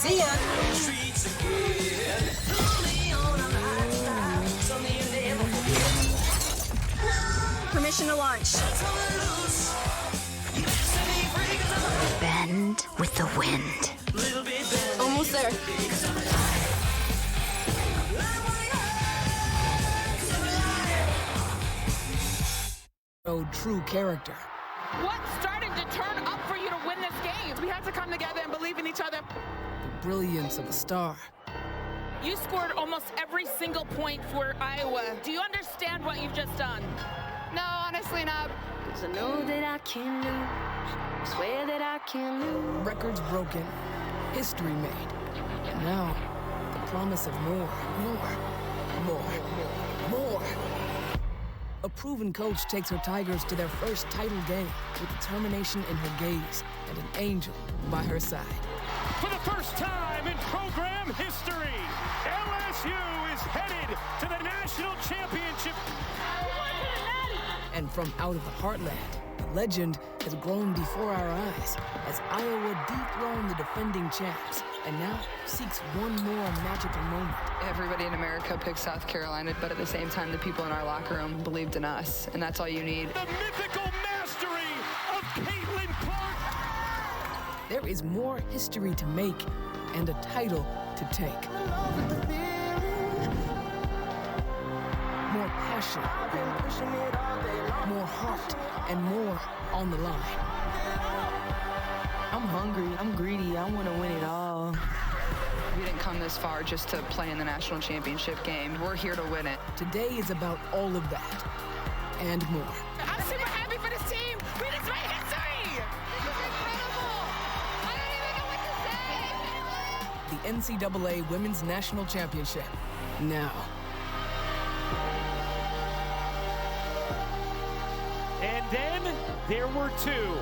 See ya. Permission to launch. Bend with the wind. Almost there. No true character. What started to turn up for you to win this game? We had to come together and believe in each other. The brilliance of a star. You scored almost every single point for Iowa. Do you understand what you've just done? No, honestly not. 'Cause I know that I can lose. Swear that I can lose. Records broken. History made. And now, the promise of more. A proven coach takes her Tigers to their first title game with determination in her gaze and an angel by her side. For the first time in program history, LSU is headed to the national championship. And from out of the heartland, the legend has grown before our eyes as Iowa dethroned the defending champs and now seeks one more magical moment. Everybody in America picked South Carolina, but at the same time, the people in our locker room believed in us, and that's all you need. The mythical mastery of Caitlin Clark. There is more history to make and a title to take. More passion, more heart, and more on the line. I'm hungry, I'm greedy, I want to win it all. We didn't come this far just to play in the national championship game. We're here to win it. Today is about all of that and more. I'm super happy for this team. We just made history. This is incredible. I don't even know what to say. The NCAA Women's National Championship. Now. And then there were two.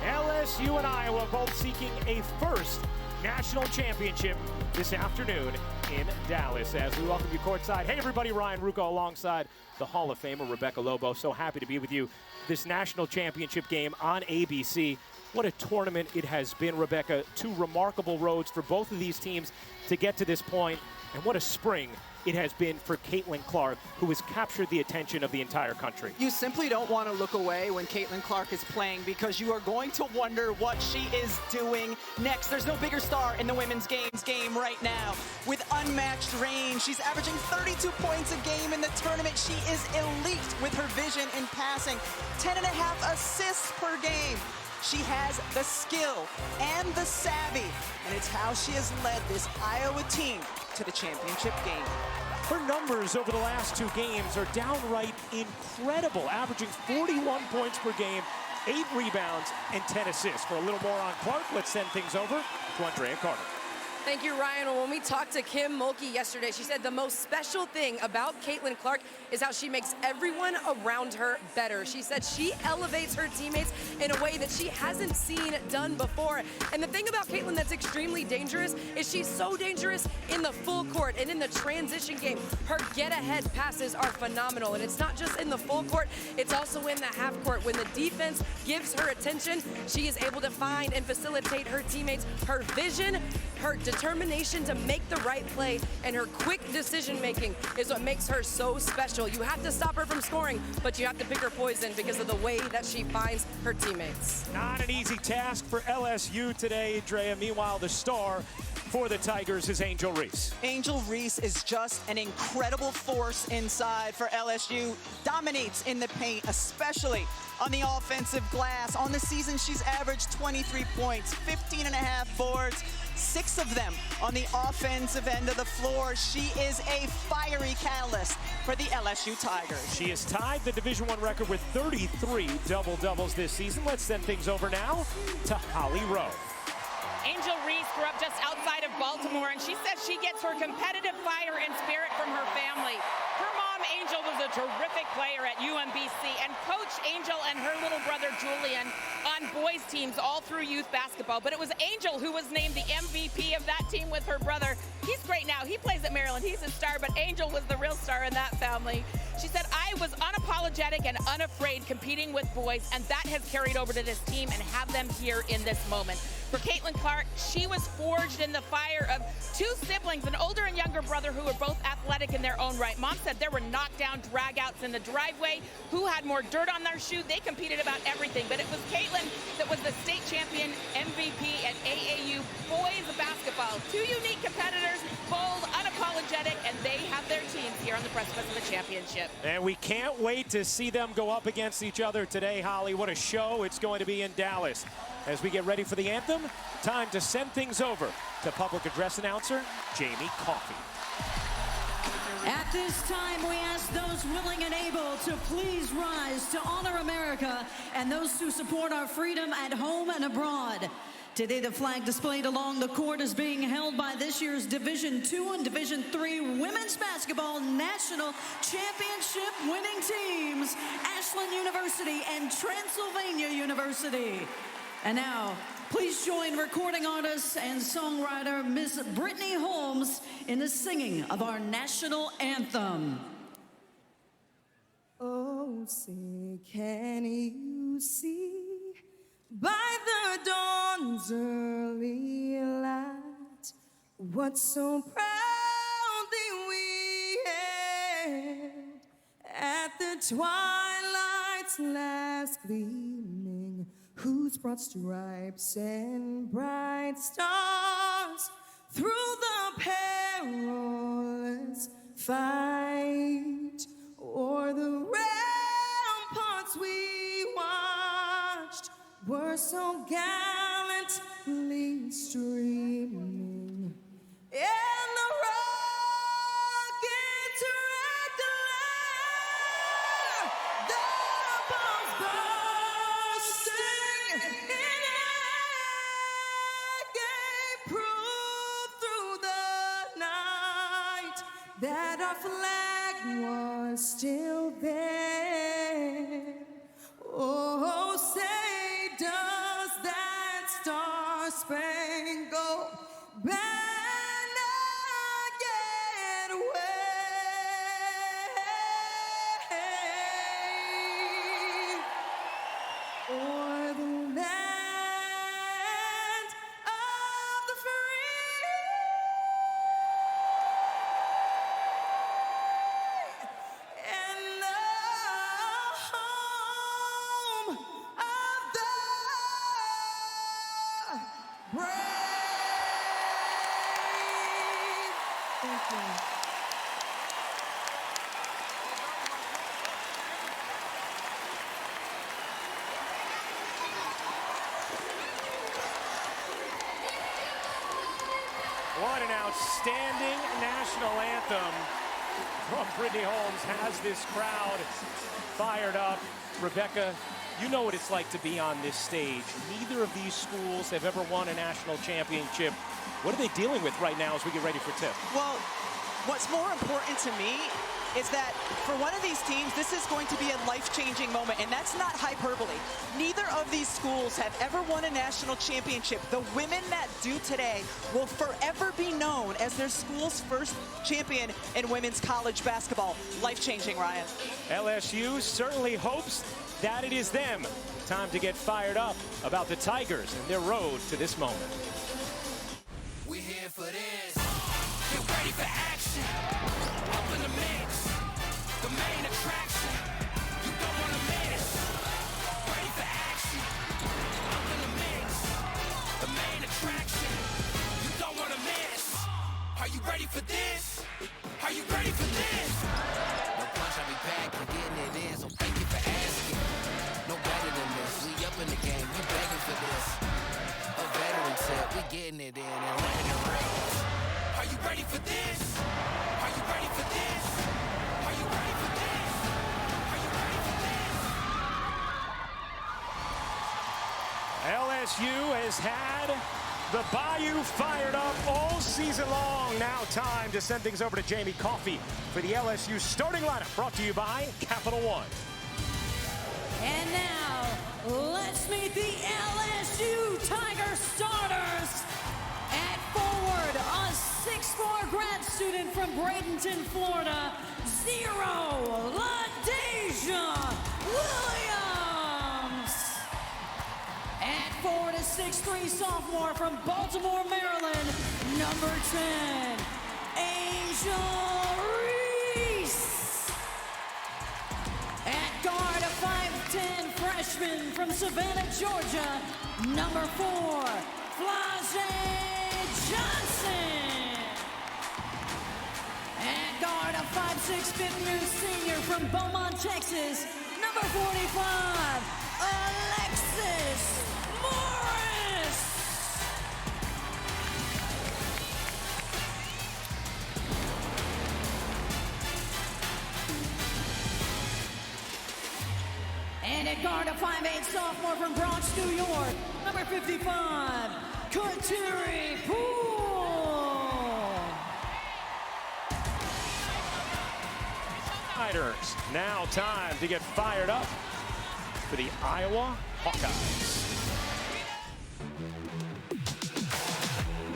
LSU and Iowa both seeking a first national championship this afternoon in Dallas. As we welcome you courtside. Hey everybody, Ryan Rucco alongside the Hall of Famer Rebecca Lobo. So happy to be with you. This national championship game on ABC. What a tournament it has been, Rebecca. Two remarkable roads for both of these teams to get to this point. And what a spring it has been for Caitlin Clark, who has captured the attention of the entire country. You simply don't want to look away when Caitlin Clark is playing because you are going to wonder what she is doing next. There's no bigger star in the women's game right now. With unmatched range, she's averaging 32 points a game in the tournament. She is elite with her vision in passing, 10.5 assists per game. She has the skill and the savvy, and it's how she has led this Iowa team to the championship game. Her numbers over the last two games are downright incredible, averaging 41 points per game, 8 rebounds, and 10 assists. For a little more on Clark, let's send things over to Andrea Carter. Thank you, Ryan. Well, when we talked to Kim Mulkey yesterday, she said the most special thing about Caitlin Clark is how she makes everyone around her better. She said she elevates her teammates in a way that she hasn't seen done before. And the thing about Caitlin that's extremely dangerous is she's so dangerous in the full court and in the transition game. Her get-ahead passes are phenomenal. And it's not just in the full court, it's also in the half court. When the defense gives her attention, she is able to find and facilitate her teammates. Her vision, her determination to make the right play, and her quick decision-making is what makes her so special. You have to stop her from scoring, but you have to pick her poison because of the way that she finds her teammates. Not an easy task for LSU today, Drea. Meanwhile, the star for the Tigers is Angel Reese. Angel Reese is just an incredible force inside for LSU. Dominates in the paint, especially on the offensive glass. On the season, she's averaged 23 points, 15.5 boards, 6 of them on the offensive end of the floor. She is a fiery catalyst for the LSU Tigers. She has tied the Division I record with 33 double-doubles this season. Let's send things over now to Holly Rowe. Angel Reese grew up just outside of Baltimore, and she says she gets her competitive fire and spirit from her family. Her mom, Angel, was a terrific player at UMBC and coached Angel and her little brother, Julian, on boys' teams all through youth basketball. But it was Angel who was named the MVP of that team with her brother. He's great now. He plays at Maryland. He's a star, but Angel was the real star in that family. She said, I was unapologetic and unafraid competing with boys, and that has carried over to this team and have them here in this moment. For Caitlin Clark, she was forged in the fire of two siblings, an older and younger brother who were both athletic in their own right. Mom said there were knockdown dragouts in the driveway. Who had more dirt on their shoe? They competed about everything, but it was Caitlin that was the state champion MVP at AAU boys basketball. Two unique competitors, bold, unapologetic, and they have their teams here on the precipice of the championship. And we can't wait to see them go up against each other today, Holly. What a show it's going to be in Dallas. As we get ready for the anthem, time to send things over to public address announcer Jamie Coffey. At this time, we ask those willing and able to please rise to honor America and those who support our freedom at home and abroad. Today, the flag displayed along the court is being held by this year's Division II and Division III Women's Basketball National Championship winning teams, Ashland University and Transylvania University. And now, please join recording artist and songwriter Miss Brittany Holmes in the singing of our national anthem. Oh, say, can you see by the dawn's early light what so proudly we hailed at the twilight's last gleaming, whose broad stripes and bright stars through the perilous fight o'er the ramparts we watched were so gallantly streaming, and the rockets regular, the bombs bursting in air gave proof through the night that our flag was still there. Oh, say, does that star-spangled banner yet wave o'er the land of the free and the home of the brave. Thank you. What an outstanding national anthem from Brittany Holmes has this crowd fired up. Rebecca, you know what it's like to be on this stage. Neither of these schools have ever won a national championship. What are they dealing with right now as we get ready for tip? Well, what's more important to me is that for one of these teams, this is going to be a life-changing moment, and that's not hyperbole. Neither of these schools have ever won a national championship. The women that do today will forever be known as their school's first champion in women's college basketball. Life-changing, Ryan. LSU certainly hopes that it is them. Time to get fired up about the Tigers and their road to this moment. We're here for this. Get ready for action. Up in the mix. The main attraction. You don't want to miss. Ready for action. Up in the mix. The main attraction. You don't want to miss. Are you ready for this? Are you ready for this? No punch, I'll be back and getting it in. So thank you for asking. No better than this. We up in the game. We begging for this. A veteran said we getting it in and running the race. Are you ready for this? Are you ready for this? Are you ready for this? Are you ready for this? LSU has had the Bayou fired up all season long. Now time to send things over to Jamie Coffey for the LSU starting lineup, brought to you by Capital One. And now, let's meet the LSU Tiger starters. At forward, a 6'4" grad student from Bradenton, Florida, Zero LaDeja Williams. At forward is 6'3" sophomore from Baltimore, Maryland, number 10, Angel Reese. At guard, a 5'10" freshman from Savannah, Georgia, number 4, Flau'jae Johnson. At guard, a 5'6" fifth-year senior from Beaumont, Texas, number 45, Alexis Morris. And at guard, a 5'8" sophomore from Bronx, New York, number 55, Kateri Poole. Now time to get fired up for the Iowa Hawkeyes.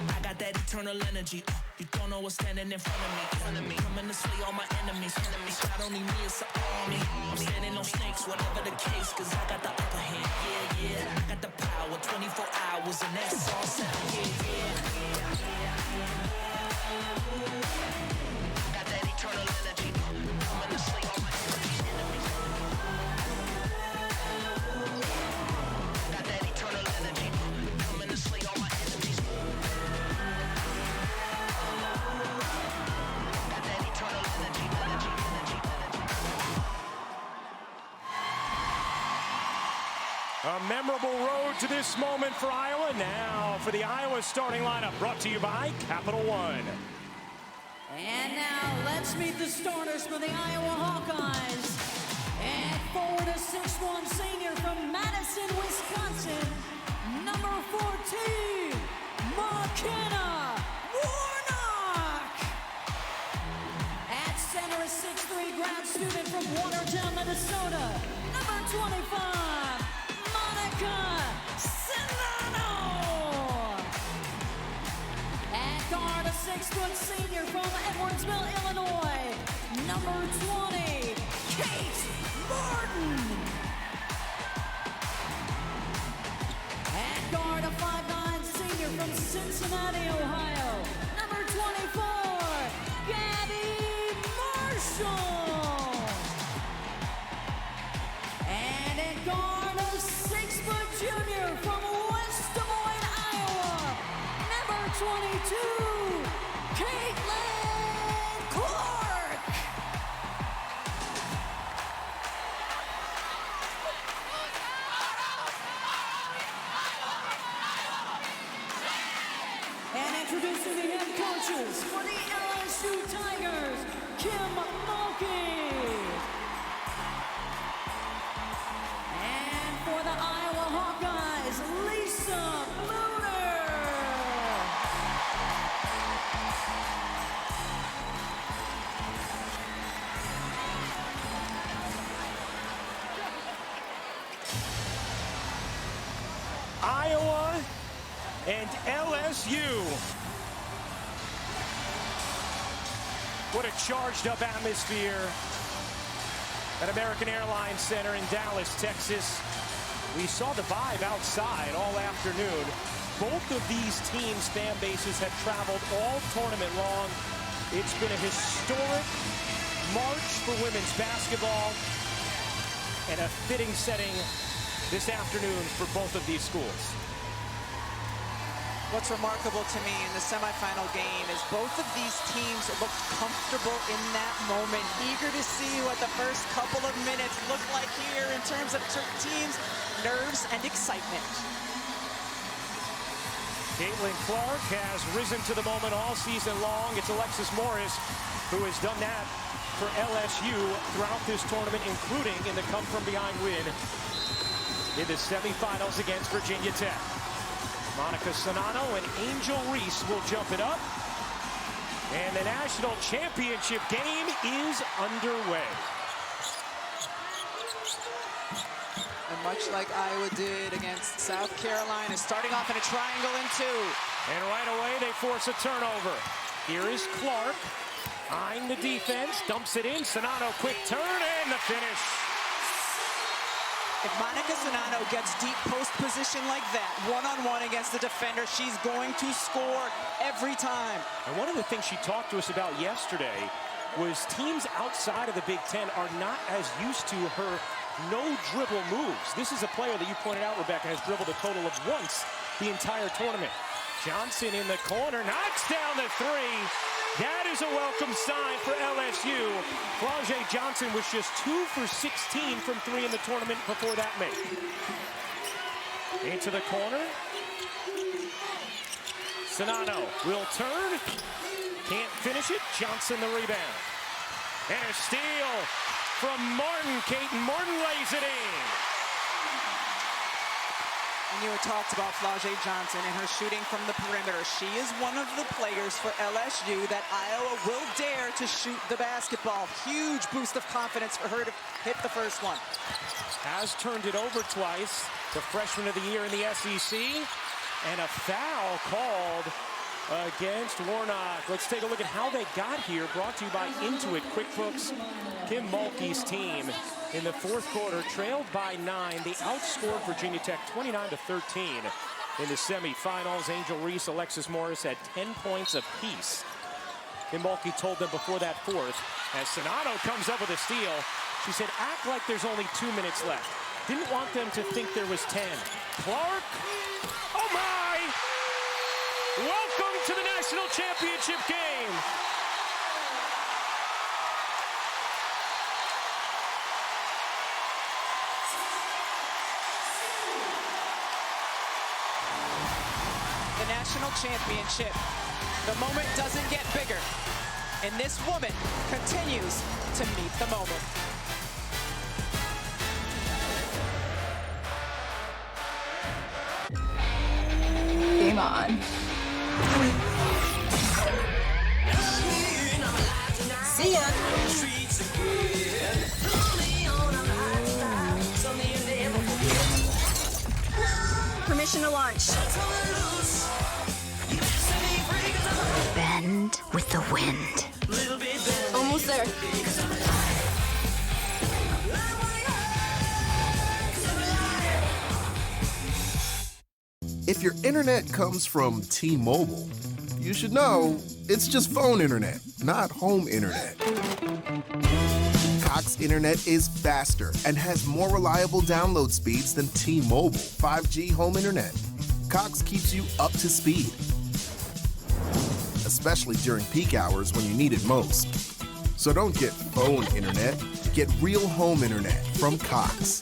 I got that eternal energy. You don't know what's standing in front of me. Coming to slay all my enemies. Not only me, it's an army. I'm standing on snakes, whatever the case, cause I got the upper hand. Yeah. I got the power, 24 hours, and that's all set. Got that eternal energy. Coming to slay all my enemies. Got that eternal energy. Coming to slay all my enemies. Got that eternal energy. A memorable road to this moment for Iowa. Now for the Iowa starting lineup, brought to you by Capital One. And now let's meet the starters for the Iowa Hawkeyes. And forward a 6'1" senior from Madison, Wisconsin, number 14, McKenna Warnock. At center a 6'3" grad student from Watertown, Minnesota, number 25, Sinano. At guard, a 6' senior from Edwardsville, Illinois, number 20, Kate Martin. At guard, a 5'9" senior from Cincinnati, Ohio, number 24, Gabby Marshall. And at guard, a 6' junior from West Des Moines, Iowa, number 22, Caitlin Clark. And introducing the head coaches for the LSU Tigers, Kim Mulkey. And for the Iowa Hawkeyes, Lisa Lunar. Iowa and LSU. What a charged up atmosphere at American Airlines Center in Dallas, Texas. We saw the vibe outside all afternoon. Both of these teams' fan bases have traveled all tournament long. It's been a historic march for women's basketball and a fitting setting this afternoon for both of these schools. What's remarkable to me in the semifinal game is both of these teams looked comfortable in that moment, eager to see what the first couple of minutes look like here in terms of teams' nerves and excitement. Caitlin Clark has risen to the moment all season long. It's Alexis Morris who has done that for LSU throughout this tournament, including in the come-from-behind win in the semifinals against Virginia Tech. Monica Sinano and Angel Reese will jump it up. And the national championship game is underway. And much like Iowa did against South Carolina, starting off in a triangle in two. And right away, they force a turnover. Here is Clark, eyeing the defense, dumps it in. Sinano, quick turn, and the finish. If Monica Sonano gets deep post position like that, one-on-one against the defender, she's going to score every time. And one of the things she talked to us about yesterday was teams outside of the Big Ten are not as used to her no-dribble moves. This is a player that you pointed out, Rebecca, has dribbled a total of once the entire tournament. Johnson in the corner, knocks down the three. That is a welcome sign for LSU. Flau'jae Johnson was just 2 for 16 from 3 in the tournament before that make. Into the corner. Sonano will turn. Can't finish it. Johnson the rebound. And a steal from Martin. Caton Martin lays it in. And you had talked about Flau'jae Johnson and her shooting from the perimeter. She is one of the players for LSU that Iowa will dare to shoot the basketball. Huge boost of confidence for her to hit the first one. Has turned it over twice. The freshman of the year in the SEC. And a foul called against Warnock. Let's take a look at how they got here. Brought to you by Intuit QuickBooks. Kim Mulkey's team in the fourth quarter trailed by 9. They outscored Virginia Tech 29-13 in the semifinals. Angel Reese, Alexis Morris had 10 points apiece. Kim Mulkey told them before that fourth, as Sonano comes up with a steal, she said, act like there's only 2 minutes left. Didn't want them to think there was 10. Clark, oh my! Welcome to the national championship game. The national championship. The moment doesn't get bigger. And this woman continues to meet the moment. Game on. See ya. Permission to launch. Bend with the wind. Almost there. If your internet comes from T-Mobile, you should know it's just phone internet, not home internet. Cox Internet is faster and has more reliable download speeds than T-Mobile 5G home internet. Cox keeps you up to speed, especially during peak hours when you need it most. So don't get phone internet, get real home internet from Cox.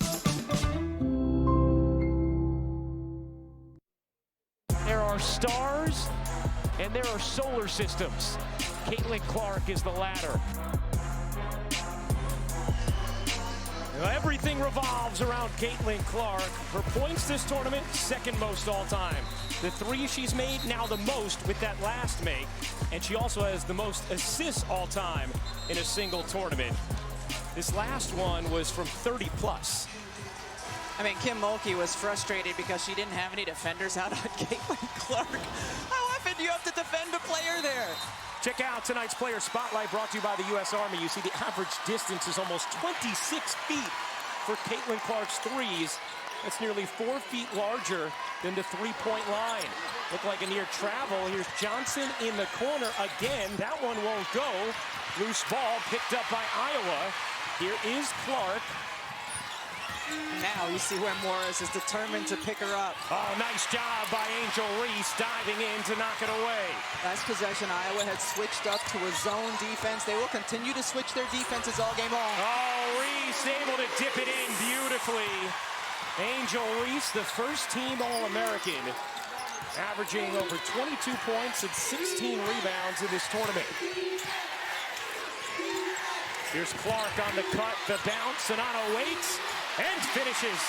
There are stars and there are solar systems. Caitlin Clark is the latter. Everything revolves around Caitlin Clark. Her points this tournament, second most all time. The three she's made, now the most with that last make. And she also has the most assists all time in a single tournament. This last one was from 30 plus. I mean, Kim Mulkey was frustrated because she didn't have any defenders out on Caitlin Clark. How often do you have to defend a player there? Check out tonight's Player Spotlight brought to you by the U.S. Army. You see the average distance is almost 26 feet for Caitlin Clark's threes. That's nearly 4 feet larger than the three-point line. Looked like a near travel. Here's Johnson in the corner again. That one won't go. Loose ball picked up by Iowa. Here is Clark. Now you see where Morris is determined to pick her up. Oh, nice job by Angel Reese diving in to knock it away. Last possession, Iowa had switched up to a zone defense. They will continue to switch their defenses all game long. Oh, Reese able to dip it in beautifully. Angel Reese, the first team All-American, averaging over 22 points and 16 rebounds in this tournament. Here's Clark on the cut, the bounce, Sonano waits and finishes.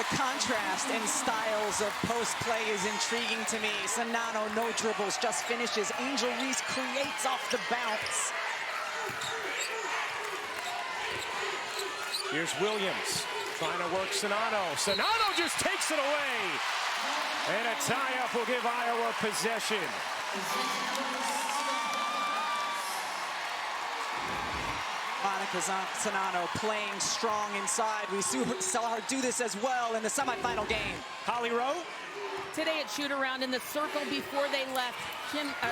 The contrast in styles of post play is intriguing to me. Sonano, no dribbles, just finishes. Angel Reese creates off the bounce. Here's Williams trying to work Sonano. Sonano just takes it away. And a tie-up will give Iowa possession. Monica Czinano playing strong inside. We saw her do this as well in the semifinal game. Holly Rowe? Today at shoot-around in the circle before they left,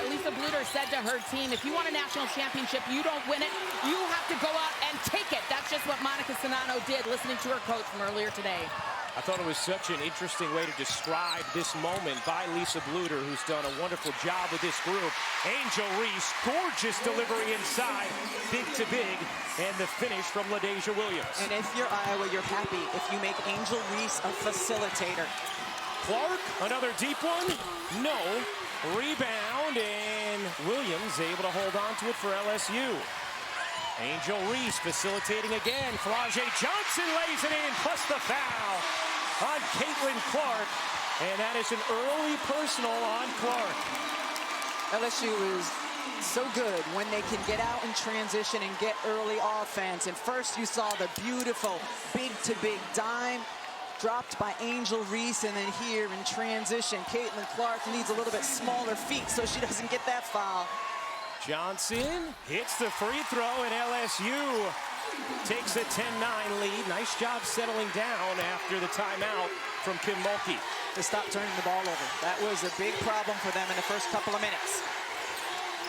Lisa Bluder said to her team, if you want a national championship, you don't win it, you have to go out and take it. That's just what Monica Czinano did, listening to her coach from earlier today. I thought it was such an interesting way to describe this moment by Lisa Bluder, who's done a wonderful job with this group. Angel Reese, gorgeous delivery inside, big to big, and the finish from LaDasia Williams. And if you're Iowa, you're happy if you make Angel Reese a facilitator. Clark, another deep one, no. Rebound, and Williams able to hold on to it for LSU. Angel Reese facilitating again. Flau'jae Johnson lays it in, plus the foul on Caitlin Clark. And that is an early personal on Clark. LSU is so good when they can get out in transition and get early offense. And first you saw the beautiful big-to-big dime dropped by Angel Reese, and then here in transition, Caitlin Clark needs a little bit smaller feet so she doesn't get that foul. Johnson hits the free throw, and LSU takes a 10-9 lead. Nice job settling down after the timeout from Kim Mulkey. To stop turning the ball over. That was a big problem for them in the first couple of minutes.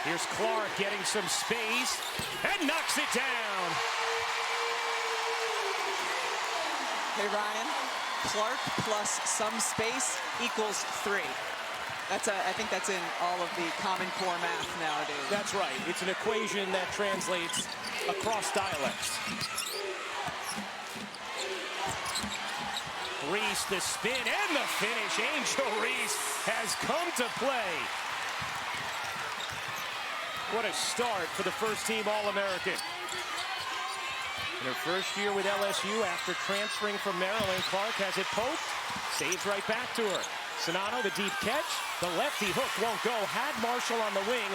Here's Clark getting some space and knocks it down. Hey, Ryan, Clark plus some space equals 3. I think that's in all of the Common Core math nowadays. That's right. It's an equation that translates across dialects. Reese, the spin and the finish. Angel Reese has come to play. What a start for the first team All-American. In her first year with LSU after transferring from Maryland, Clark has it poked, saves right back to her. Czinano, the deep catch, the lefty hook won't go. Had Marshall on the wing,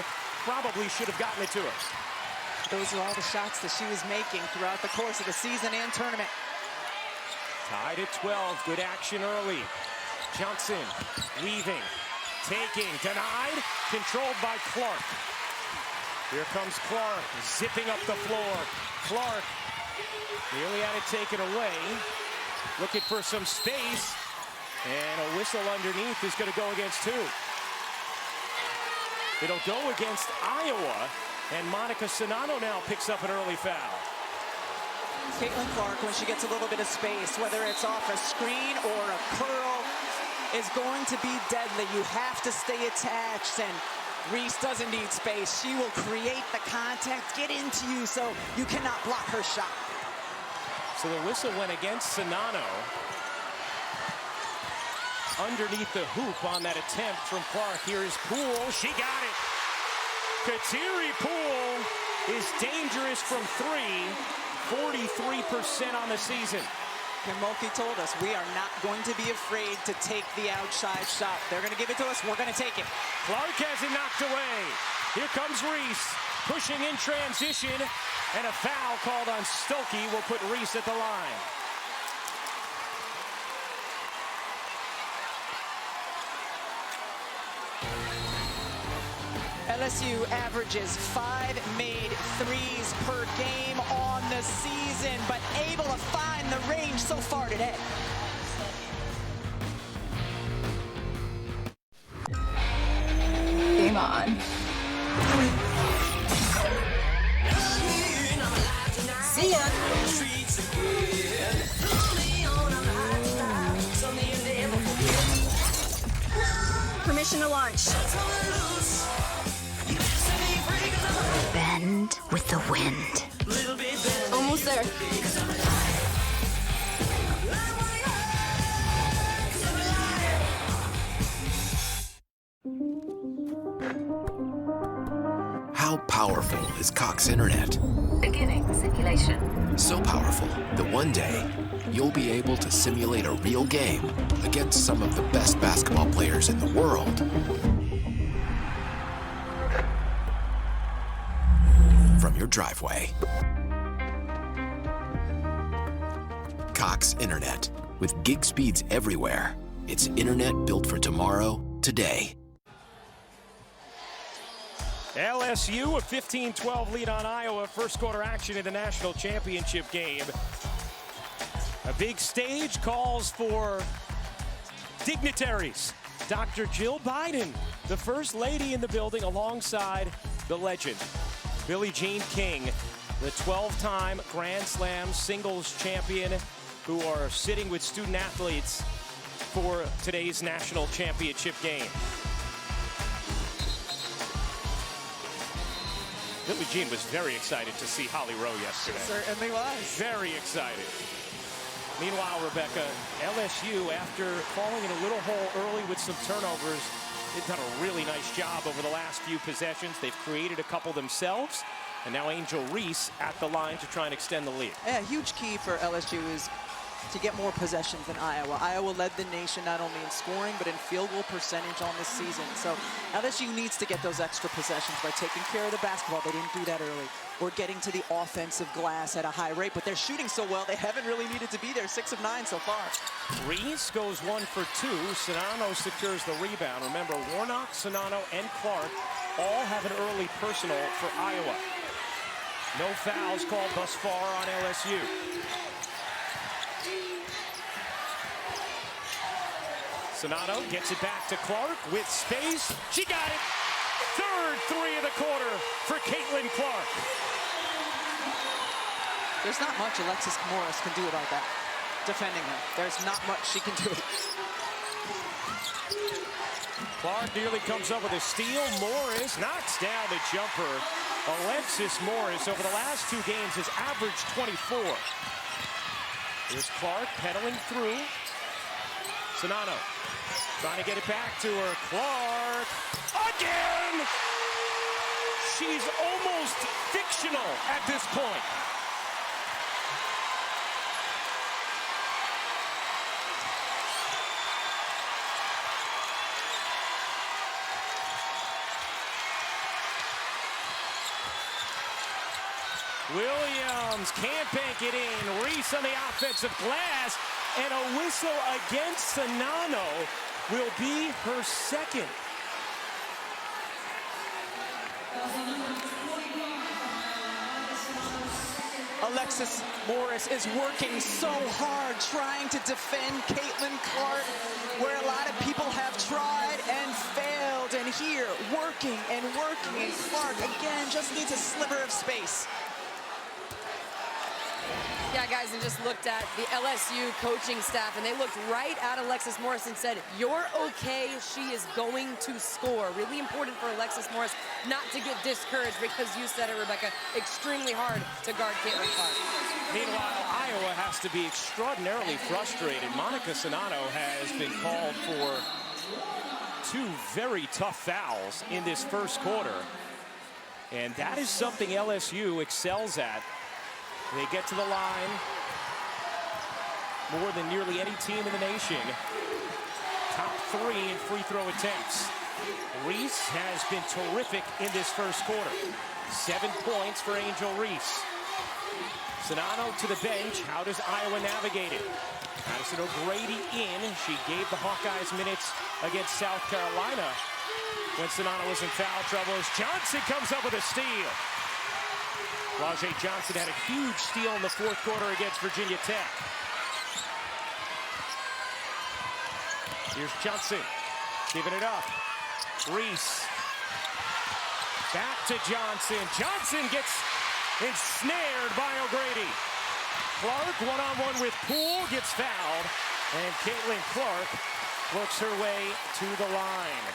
probably should have gotten it to her. Those are all the shots that she was making throughout the course of the season and tournament. Tied at 12, good action early. Johnson, weaving, taking, denied, controlled by Clark. Here comes Clark, zipping up the floor. Clark nearly had it taken away. Looking for some space. And a whistle underneath is going to go against 2. It'll go against Iowa. And Monica Czinano now picks up an early foul. Caitlin Clark, when she gets a little bit of space, whether it's off a screen or a curl, is going to be deadly. You have to stay attached, and Reese doesn't need space. She will create the contact, get into you, so you cannot block her shot. So the whistle went against Czinano. Underneath the hoop on that attempt from Clark. Here is Poole. She got it. Kateri Poole is dangerous from 3. 43% on the season. Kim Mulkey told us we are not going to be afraid to take the outside shot. They're going to give it to us. We're going to take it. Clark has it knocked away. Here comes Reese. Pushing in transition. And a foul called on Stokey will put Reese at the line. LSU averages 5 made threes per game on the season, but able to find the range so far today. Game on. See ya. Permission to launch. Bend with the wind. Almost there. How powerful is Cox Internet? Beginning simulation. So powerful that one day you'll be able to simulate a real game against some of the best basketball players in the world. From your driveway. Cox Internet. With gig speeds everywhere. It's internet built for tomorrow, today. LSU, a 15-12 lead on Iowa. First quarter action in the national championship game. A big stage calls for dignitaries. Dr. Jill Biden, the first lady in the building, alongside the legend, Billie Jean King, the 12-time Grand Slam singles champion, who are sitting with student athletes for today's national championship game. Billie Jean was very excited to see Holly Rowe yesterday. She certainly was. Very excited. Meanwhile, Rebecca, LSU, after falling in a little hole early with some turnovers, they've done a really nice job over the last few possessions. They've created a couple themselves, and now Angel Reese at the line to try and extend the lead. Yeah, a huge key for LSU is to get more possessions than Iowa. Iowa led the nation not only in scoring, but in field goal percentage on this season. So LSU needs to get those extra possessions by taking care of the basketball. They didn't do that early. Or getting to the offensive glass at a high rate, but they're shooting so well, they haven't really needed to be there. 6 of 9 so far. Reese goes 1 for 2. Sonano secures the rebound. Remember, Warnock, Sonano, and Clark all have an early personal for Iowa. No fouls called thus far on LSU. Sonano gets it back to Clark with space. She got it. Third three of the quarter for Caitlin Clark. There's not much Alexis Morris can do about that. Defending her. There's not much she can do. Clark nearly comes up with a steal. Morris knocks down the jumper. Alexis Morris over the last 2 games has averaged 24. Here's Clark pedaling through. Sonano trying to get it back to her. Clark again! She's almost fictional at this point. Williams can't bank it in. Reese on the offensive glass, and a whistle against Sonano will be her second. Alexis Morris is working so hard trying to defend Caitlin Clark, where a lot of people have tried and failed, and here working and Clark again just needs a sliver of space. Yeah, guys, and just looked at the LSU coaching staff, and they looked right at Alexis Morris and said, "You're okay, she is going to score." Really important for Alexis Morris not to get discouraged, because you said it, Rebecca, extremely hard to guard Caitlin Clark. Meanwhile, Iowa has to be extraordinarily frustrated. Monica Sonano has been called for 2 very tough fouls in this first quarter, and that is something LSU excels at. They get to the line more than nearly any team in the nation. Top 3 in free throw attempts. Reese has been terrific in this first quarter. 7 points for Angel Reese. Sonano to the bench. How does Iowa navigate it? Madison O'Grady in. She gave the Hawkeyes minutes against South Carolina when Sonano was in foul trouble. As Johnson comes up with a steal. Rajay Johnson had a huge steal in the fourth quarter against Virginia Tech. Here's Johnson, giving it up. Reese, back to Johnson. Johnson gets ensnared by O'Grady. Clark one-on-one with Poole, gets fouled, and Caitlin Clark works her way to the line.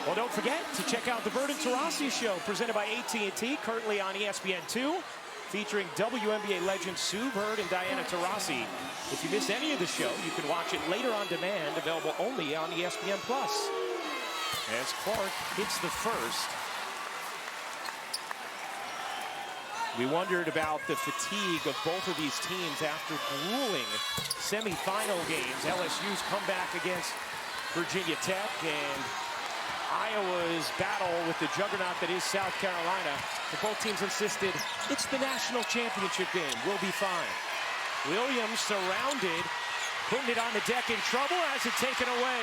Well, don't forget to check out the Verdon Tarasi Show, presented by AT&T, currently on ESPN2, featuring WNBA legends Sue Bird and Diana Taurasi. If you missed any of the show, you can watch it later on demand, available only on ESPN+. As Clark hits the first. We wondered about the fatigue of both of these teams after grueling semifinal games. LSU's comeback against Virginia Tech and Iowa's battle with the juggernaut that is South Carolina. And both teams insisted it's the national championship game. We'll be fine. Williams surrounded, putting it on the deck in trouble, has it taken away.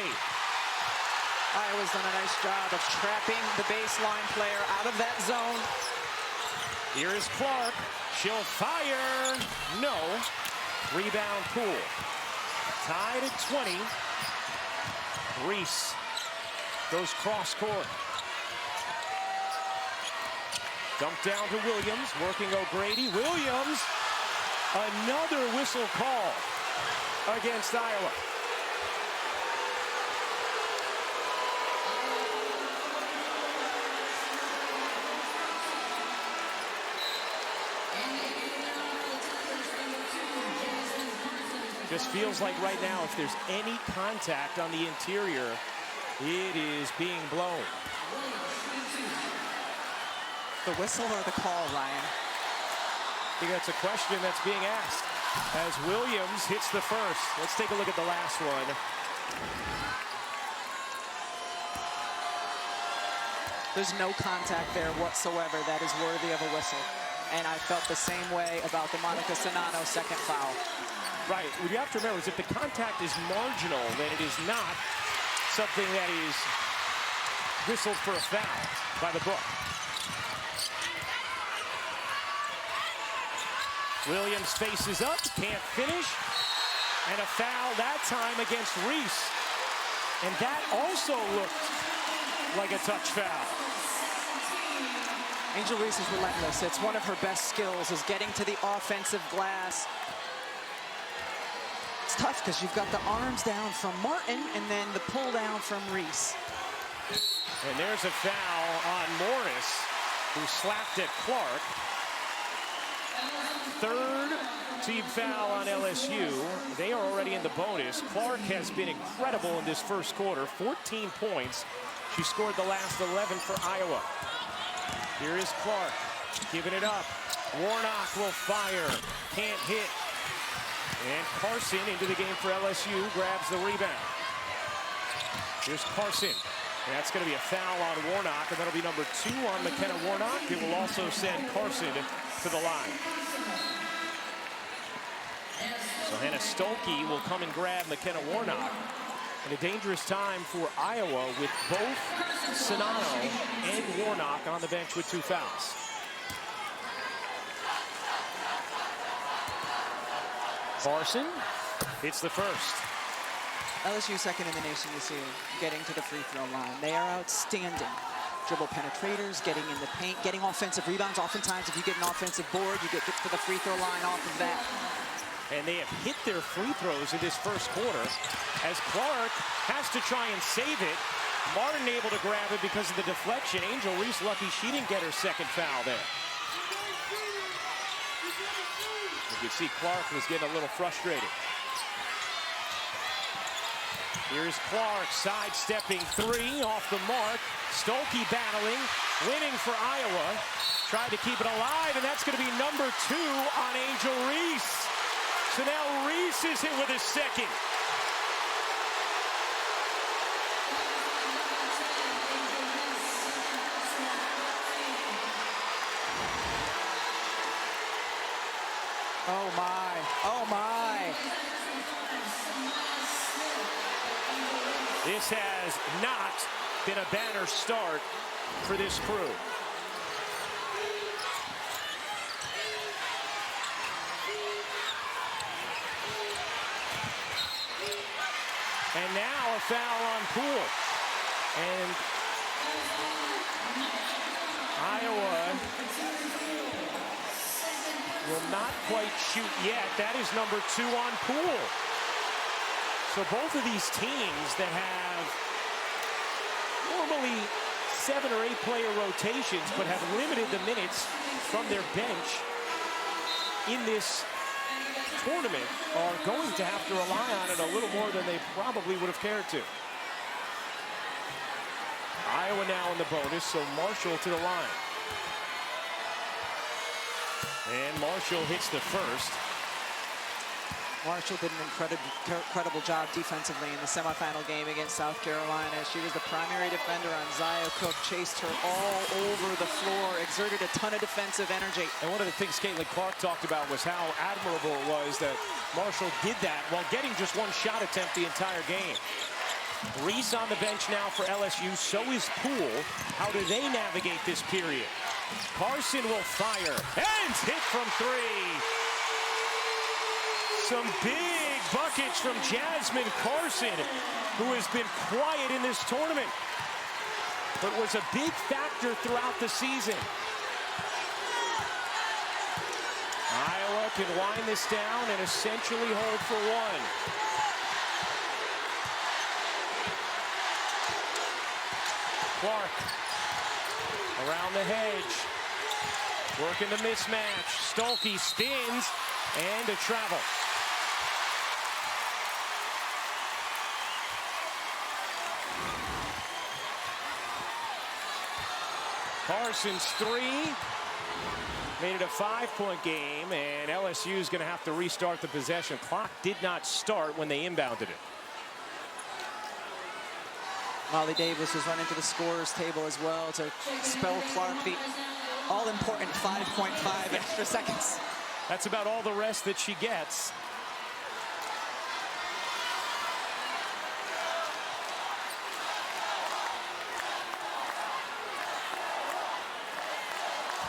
Iowa's done a nice job of trapping the baseline player out of that zone. Here is Clark. She'll fire. No. Rebound Poole. Tied at 20. Reese goes cross court. Dump down to Williams, working O'Grady. Williams, another whistle call against Iowa. Just feels like right now, if there's any contact on the interior, it is being blown. The whistle or the call, Ryan? I think that's a question that's being asked as Williams hits the first. Let's take a look at the last one. There's no contact there whatsoever that is worthy of a whistle. And I felt the same way about the Monica Sonano second foul. Right, what you have to remember is if the contact is marginal, then it is not something that is whistled for a foul by the book. Williams faces up, can't finish, and a foul that time against Reese. And that also looked like a touch foul. Angel Reese is relentless. It's one of her best skills, is getting to the offensive glass. It's tough because you've got the arms down from Martin and then the pull down from Reese. And there's a foul on Morris, who slapped at Clark. Third team foul on LSU. They are already in the bonus. Clark has been incredible in this first quarter. 14 points. She scored the last 11 for Iowa. Here is Clark, giving it up. Warnock will fire, can't hit. And Carson into the game for LSU, grabs the rebound. Here's Carson. And that's going to be a foul on Warnock, and that'll be number 2 on McKenna Warnock. It will also send Carson to the line. So Hannah Stolke will come and grab McKenna Warnock. And a dangerous time for Iowa with both Sonano and Warnock on the bench with 2 fouls. Carson hits the first. LSU second in the nation this year, getting to the free throw line. They are outstanding. Dribble penetrators, getting in the paint, getting offensive rebounds. Oftentimes, if you get an offensive board, you get to the free throw line off of that. And they have hit their free throws in this first quarter as Clark has to try and save it. Martin able to grab it because of the deflection. Angel Reese lucky she didn't get her second foul there. You can see Clark was getting a little frustrated. Here's Clark sidestepping 3 off the mark. Stolke battling, winning for Iowa. Tried to keep it alive, and that's going to be number 2 on Angel Reese. So now Reese is hit with his second. Oh my, oh my. This has not been a banner start for this crew. And now a foul on Poole. And Iowa will not quite shoot yet. That is number 2 on Poole. So both of these teams that have normally 7 or 8 player rotations but have limited the minutes from their bench in this tournament are going to have to rely on it a little more than they probably would have cared to. Iowa now in the bonus, so Marshall to the line. And Marshall hits the first. Marshall did an incredible job defensively in the semifinal game against South Carolina. She was the primary defender on Zia Cook, chased her all over the floor, exerted a ton of defensive energy. And one of the things Caitlin Clark talked about was how admirable it was that Marshall did that while getting just 1 shot attempt the entire game. Reese on the bench now for LSU. So is Poole. How do they navigate this period? Carson will fire and hit from three. Some big buckets from Jasmine Carson, who has been quiet in this tournament, but was a big factor throughout the season. Iowa can wind this down and essentially hold for one. Clark around the hedge, working the mismatch. Stolke spins and a travel. Carson's three made it a 5-point game, and LSU is going to have to restart the possession. Clock did not start when they inbounded it. Molly Davis was running to the scorer's table as well to spell Clark the all-important 5.5 extra seconds. That's about all the rest that she gets.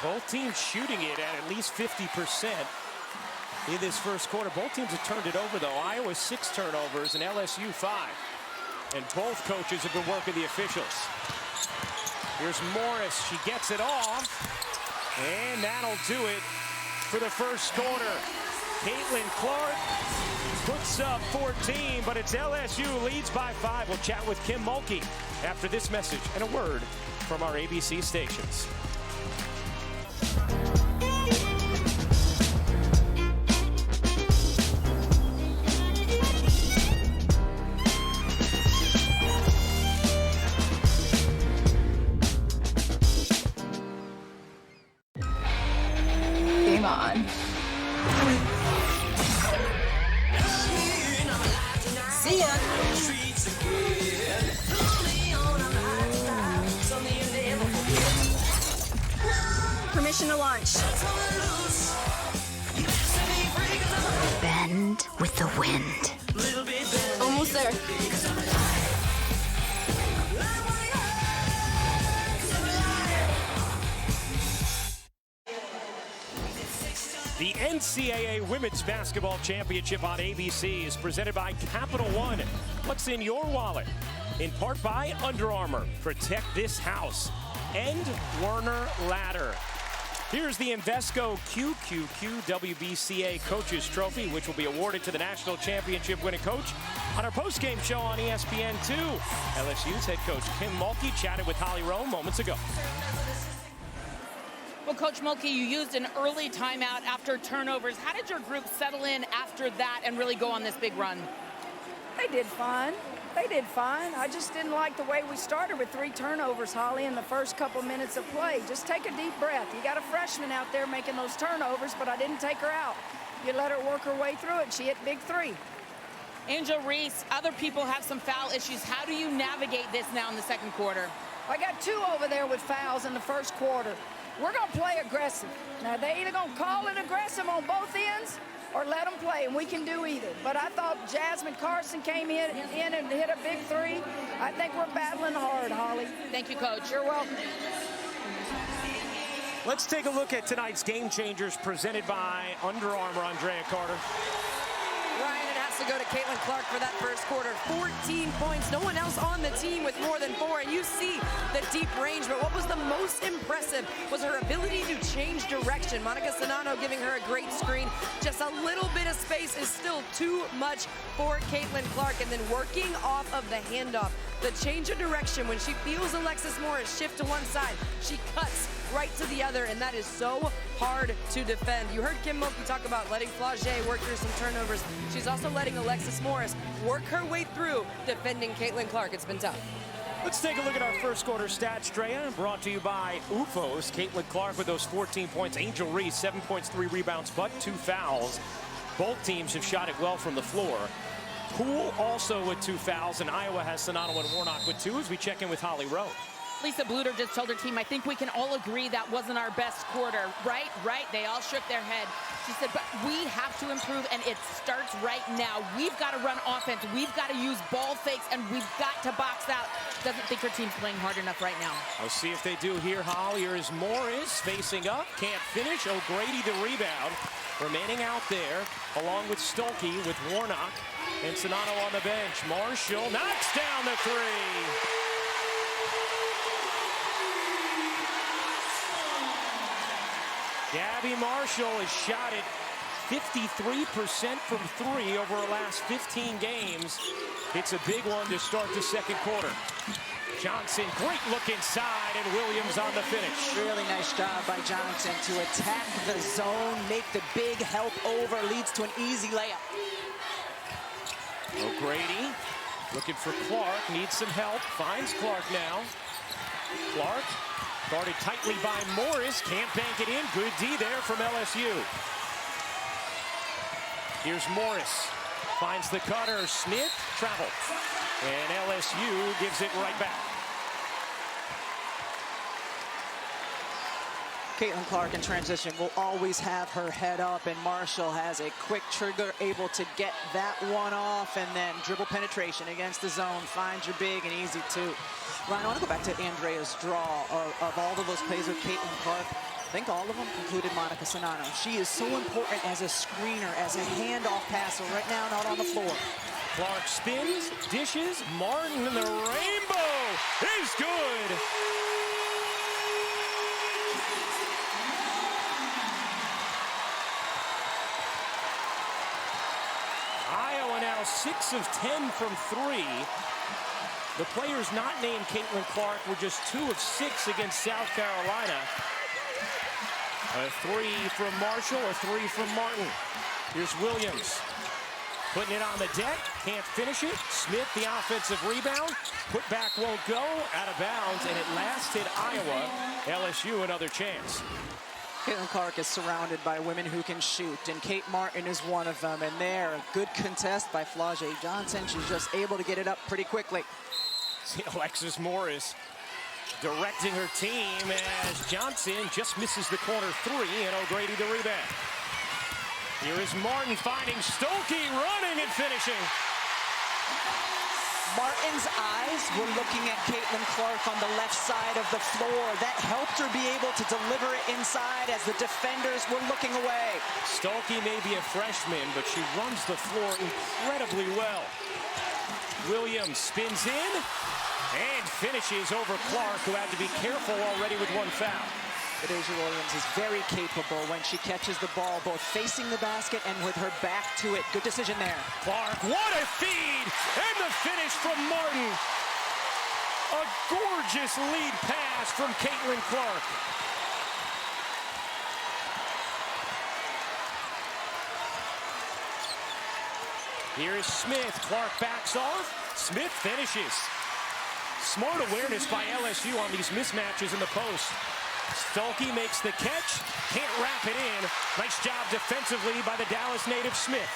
Both teams shooting it at least 50% in this first quarter. Both teams have turned it over, though. Iowa 6 turnovers and LSU 5. And both coaches have been working the officials. Here's Morris. She gets it off. And that'll do it for the first quarter. Caitlin Clark puts up 14, but it's LSU leads by 5. We'll chat with Kim Mulkey after this message and a word from our ABC stations. Game on. See ya. Permission to launch. Bend with the wind. Almost there. The NCAA Women's Basketball Championship on ABC is presented by Capital One. What's in your wallet? In part by Under Armour. Protect this house. And Werner Ladder. Here's the Invesco QQQ WBCA Coaches Trophy, which will be awarded to the national championship winning coach on our post-game show on ESPN2. LSU's head coach Kim Mulkey chatted with Holly Rowe moments ago. Well, Coach Mulkey, you used an early timeout after turnovers. How did your group settle in after that and really go on this big run? They did fine. They did fine. I just didn't like the way we started with 3 turnovers, Holly, in the first couple minutes of play. Just take a deep breath. You got a freshman out there making those turnovers, but I didn't take her out. You let her work her way through it. She hit big 3. Angel Reese, other people have some foul issues. How do you navigate this now in the second quarter? I got 2 over there with fouls in the first quarter. We're going to play aggressive. Now, they either going to call it aggressive on both ends or let them play, and we can do either. But I thought Jasmine Carson came in and hit a big 3. I think we're battling hard, Holly. Thank you, Coach. You're welcome. Let's take a look at tonight's Game Changers presented by Under Armour. Andrea Carter. Ryan, it has to go to Caitlin Clark for that first quarter. 14 points. No one else on the team with more than 4. And you see the deep range. But what was the most impressive was her ability to change direction. Monica Sonano giving her a great screen. Just a little bit of space is still too much for Caitlin Clark. And then working off of the handoff. The change of direction when she feels Alexis Morris shift to one side. She cuts right to the other, and that is so hard to defend. You heard Kim Mulkey talk about letting Flau'jae work through some turnovers. She's also letting Alexis Morris work her way through defending Caitlin Clark. It's been tough. Let's take a look at our first quarter stats, Drea, brought to you by UFOS. Caitlin Clark with those 14 points. Angel Reese, 7 points, 3 rebounds, but 2 fouls. Both teams have shot it well from the floor. Poole also with 2 fouls, and Iowa has Sonano and Warnock with 2 as we check in with Holly Rowe. Lisa Bluter just told her team, I think we can all agree that wasn't our best quarter. Right? Right. They all shook their head. She said, but we have to improve, and it starts right now. We've got to run offense. We've got to use ball fakes, and we've got to box out. Doesn't think her team's playing hard enough right now. We'll see if they do here, Hall. Here is Morris facing up. Can't finish. O'Grady the rebound. Remaining out there, along with Stolke, with Warnock and Sonano on the bench. Marshall knocks down the three. Gabby Marshall has shot it 53% from three over her last 15 games. It's a big one to start the second quarter. Johnson, great look inside, and Williams on the finish. Really nice job by Johnson to attack the zone, make the big help over, leads to an easy layup. O'Grady looking for Clark, needs some help, finds Clark now. Clark guarded tightly by Morris, can't bank it in. Good D there from LSU. Here's Morris, finds the cutter. Smith, travel. And LSU gives it right back. Caitlin Clark in transition will always have her head up, and Marshall has a quick trigger, able to get that one off, and then dribble penetration against the zone. Finds your big and easy too. Ryan, I want to go back to Andrea's draw of all of those plays with Caitlin Clark. I think all of them included Monica Sonano. She is so important as a screener, as a handoff passer. Right now, not on the floor. Clark spins, dishes, Martin, and the rainbow is good. Iowa now 6 of 10 from three. The players not named Caitlin Clark were just 2 of 6 against South Carolina. A 3 from Marshall, a 3 from Martin. Here's Williams. Putting it on the deck, can't finish it. Smith, the offensive rebound. Put back won't go, out of bounds, and it lasted Iowa. LSU another chance. Caitlin Clark is surrounded by women who can shoot, and Kate Martin is one of them. And there, a good contest by Flau'jae Johnson. She's just able to get it up pretty quickly. See Alexis Morris directing her team as Johnson just misses the corner three, and O'Grady the rebound. Here is Martin finding Stolke, running and finishing. Martin's eyes were looking at Caitlin Clark on the left side of the floor. That helped her be able to deliver it inside as the defenders were looking away. Stolke may be a freshman, but she runs the floor incredibly well. Williams spins in and finishes over Clark, who had to be careful already with one foul. Asia Williams is very capable when she catches the ball, both facing the basket and with her back to it. Good decision there. Clark, what a feed! And the finish from Martin. A gorgeous lead pass from Caitlin Clark. Here is Smith. Clark backs off. Smith finishes. Smart awareness by LSU on these mismatches in the post. Stolke makes the catch, can't wrap it in. Nice job defensively by the Dallas native Smith.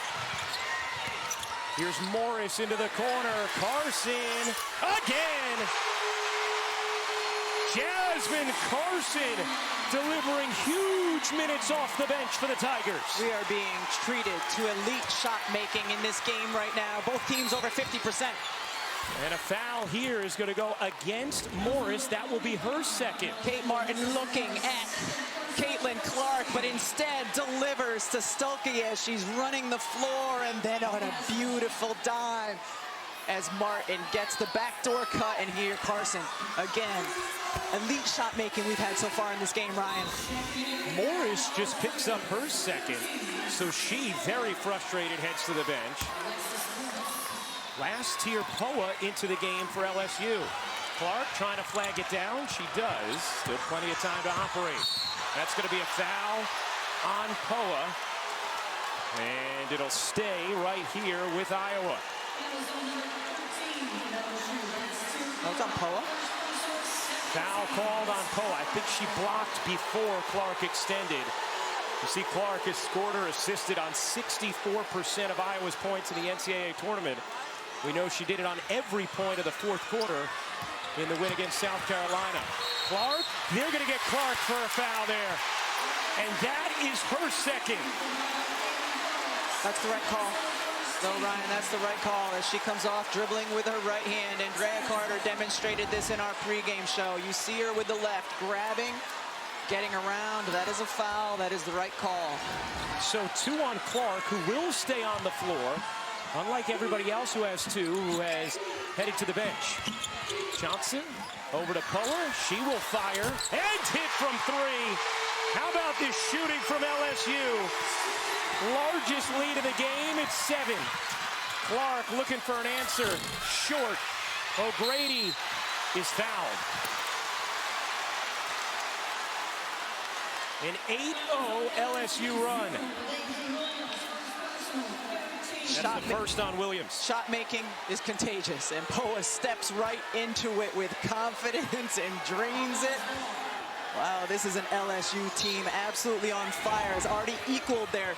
Here's Morris into the corner. Carson again. Jasmine Carson delivering huge minutes off the bench for the Tigers. We are being treated to elite shot making in this game right now. Both teams over 50%. And a foul here is going to go against Morris. That will be her second. Kate Martin looking at Caitlin Clark, but instead delivers to Stolke as she's running the floor, and then on a beautiful dive as Martin gets the backdoor cut, and here Carson again. Elite shot making we've had so far in this game, Ryan. Morris just picks up her second, so she, very frustrated, heads to the bench. Last tier Poa into the game for LSU. Clark trying to flag it down. She does. Still plenty of time to operate. That's going to be a foul on Poa. And it'll stay right here with Iowa. That was on Poa? Foul called on Poa. I think she blocked before Clark extended. You see Clark has scored or assisted on 64% of Iowa's points in the NCAA tournament. We know she did it on every point of the fourth quarter. in the win against South Carolina. Clark, they're going to get Clark for a foul there. And that is her second. That's the right call. No, Ryan, that's the right call as she comes off dribbling with her right hand. Andrea Carter demonstrated this in our pregame show. You see her with the left, grabbing, getting around. That is a foul. That is the right call. So 2 on Clark, who will stay on the floor, unlike everybody else who has 2, who has headed to the bench. Johnson over to Poa. She will fire and hit from 3. How about this shooting from LSU? Largest lead of the game, it's 7. Clark looking for an answer, short. O'Grady is fouled. An 8-0 LSU run. That's the first on Williams. Shot making is contagious, and Poa steps right into it with confidence and drains it. Wow, this is an LSU team absolutely on fire. Has already equaled their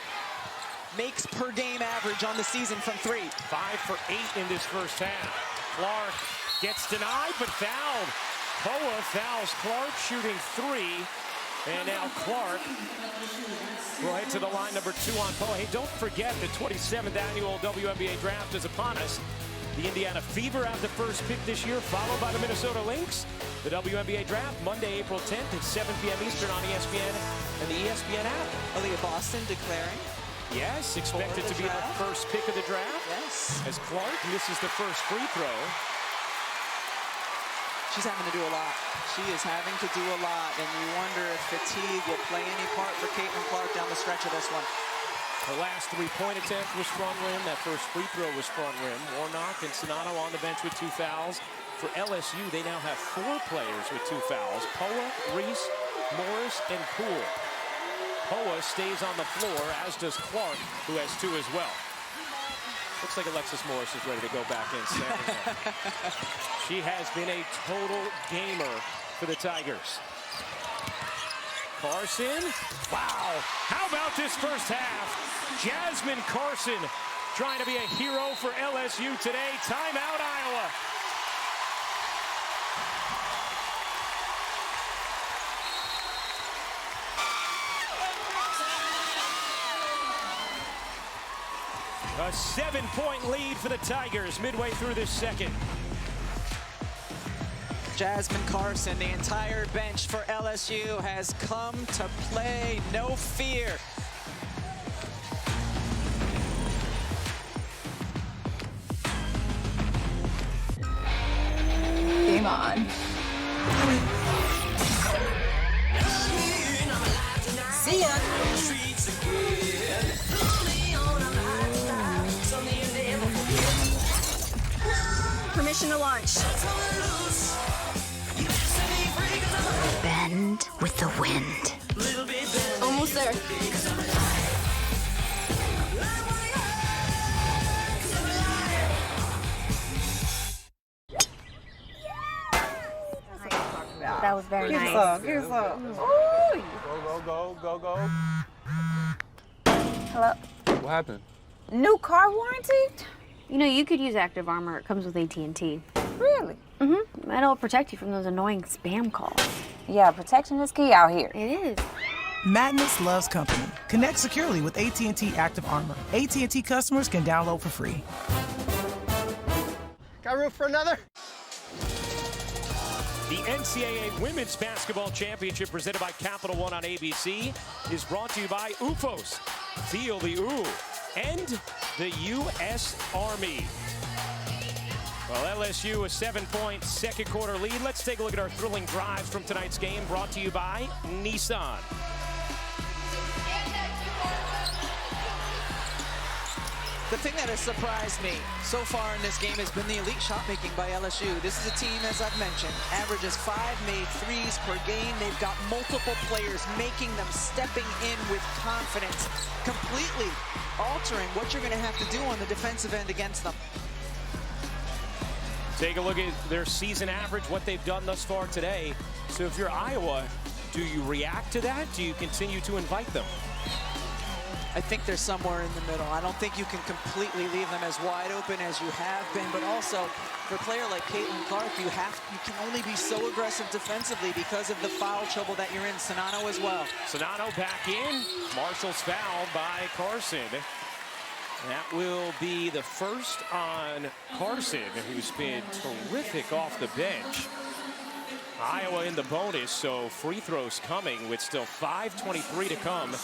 makes per game average on the season from 3. 5 for 8 in this first half. Clark gets denied, but fouled. Poa fouls Clark, shooting 3. And now Clark will head to the line, number 2 on Poa. Hey, don't forget the 27th annual WNBA draft is upon us. The Indiana Fever have the first pick this year, followed by the Minnesota Lynx. The WNBA draft, Monday, April 10th at 7 p.m. Eastern on ESPN and the ESPN app. Aaliyah Boston declaring. Yes, expected to be the first pick of the draft. Yes. As Clark misses the first free throw. She's having to do a lot. She is having to do a lot, and you wonder if fatigue will play any part for Caitlin Clark down the stretch of this one. Her last 3-point attempt was front rim. That first free throw was front rim. Warnock and Sonato on the bench with 2 fouls. For LSU, they now have 4 players with 2 fouls. Poa, Reese, Morris, and Poole. Poa stays on the floor, as does Clark, who has 2 as well. Looks like Alexis Morris is ready to go back in. She has been a total gamer for the Tigers. Carson, wow. How about this first half? Jasmine Carson trying to be a hero for LSU today. Timeout, Iowa. A 7-point lead for the Tigers midway through this second. Jasmine Carson, the entire bench for LSU has come to play. No fear. Game on. See ya. Permission to launch. Bend with the wind. Almost there. That was very nice. Here's some. Go. Hello? What happened? New car warranty? You know, you could use Active Armor. It comes with AT&T. Really? Mm-hmm. It'll protect you from those annoying spam calls. Yeah, protection is key out here. It is. Madness loves company. Connect securely with AT&T Active Armor. AT&T customers can download for free. Got room for another? The NCAA Women's Basketball Championship, presented by Capital One on ABC, is brought to you by UFOS. Feel the ooh. And the U.S. Army. Well, LSU, a 7-point second quarter lead. Let's take a look at our thrilling drives from tonight's game, brought to you by Nissan. The thing that has surprised me so far in this game has been the elite shot making by LSU. This is a team, as I've mentioned, averages 5 made threes per game. They've got multiple players making them, stepping in with confidence, completely altering what you're going to have to do on the defensive end against them. Take a look at their season average, what they've done thus far today. So if you're Iowa, do you react to that? Do you continue to invite them? I think they're somewhere in the middle. I don't think you can completely leave them as wide open as you have been, but also for a player like Caitlin Clark, you can only be so aggressive defensively because of the foul trouble that you're in. Sonano as well. Sonano back in. Marshall's fouled by Carson. That will be the first on Carson, who's been terrific off the bench. Iowa in the bonus, so free throws coming with still 5:23 to come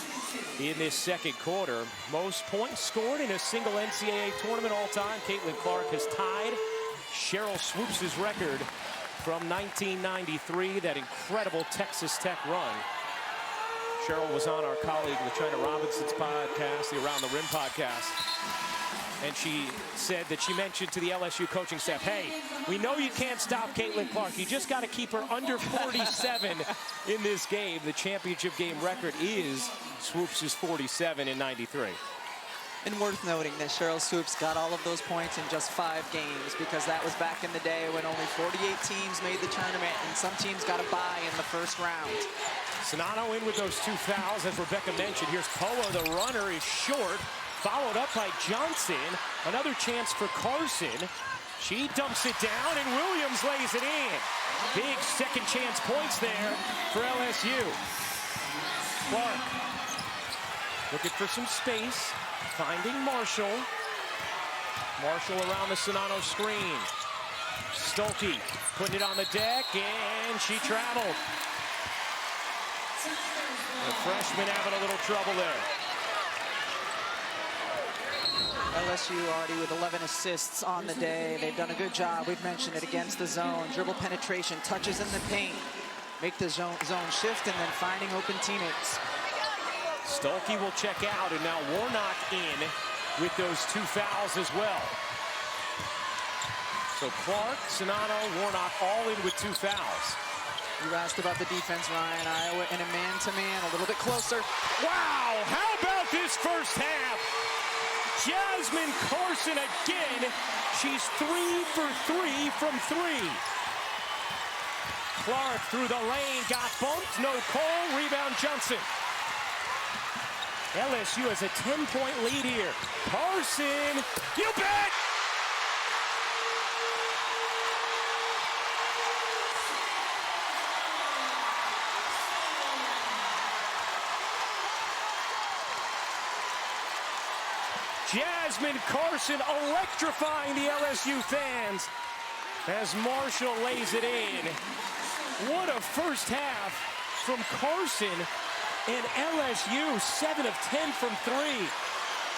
in this second quarter. Most points scored in a single NCAA tournament all time. Caitlin Clark has tied Cheryl Swoops' record from 1993, that incredible Texas Tech run. Cheryl was on our colleague LaChina Robinson's podcast, the Around the Rim podcast. And she said that she mentioned to the LSU coaching staff, hey, we know you can't stop Caitlin Clark. You just got to keep her under 47 in this game. The championship game record is Swoops' 47 in 93. And worth noting that Cheryl Swoops got all of those points in just 5 games, because that was back in the day when only 48 teams made the tournament and some teams got a bye in the first round. Sonano in with those 2 fouls, as Rebecca mentioned. Here's Poa, the runner is short, followed up by Johnson. Another chance for Carson. She dumps it down and Williams lays it in. Big second chance points there for LSU. Clark looking for some space, finding Marshall. Marshall around the Sonano screen. Stolke putting it on the deck, and she traveled. The freshman having a little trouble there. LSU already with 11 assists on the day. They've done a good job. We've mentioned it against the zone. Dribble penetration, touches in the paint. Make the zone shift and then finding open teammates. Stolke will check out, and now Warnock in with those 2 fouls as well. So Clark, Sonano, Warnock all in with 2 fouls. You asked about the defense, Ryan. Iowa in a man-to-man, a little bit closer. Wow, how about this first half? Jasmine Carson again. She's 3 for 3 from 3. Clark through the lane, got bumped, no call, rebound Johnson. LSU has a 10-point lead here. Carson, you bet! Jasmine Carson electrifying the LSU fans as Marshall lays it in. What a first half from Carson, and LSU 7 of 10 from 3.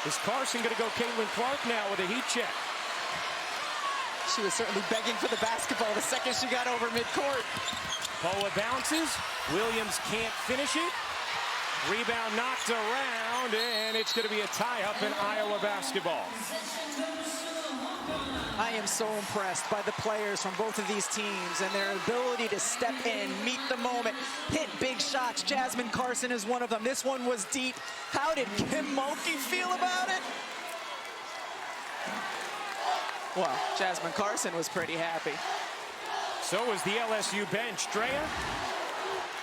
Is Carson going to go Caitlin Clark now with a heat check? She was certainly begging for the basketball the second she got over midcourt. Poa bounces. Williams can't finish it. Rebound knocked around, and it's going to be a tie-up in Iowa basketball. I am so impressed by the players from both of these teams and their ability to step in, meet the moment, hit big shots. Jasmine Carson is one of them. This one was deep. How did Kim Mulkey feel about it? Well, Jasmine Carson was pretty happy. So was the LSU bench. Drea?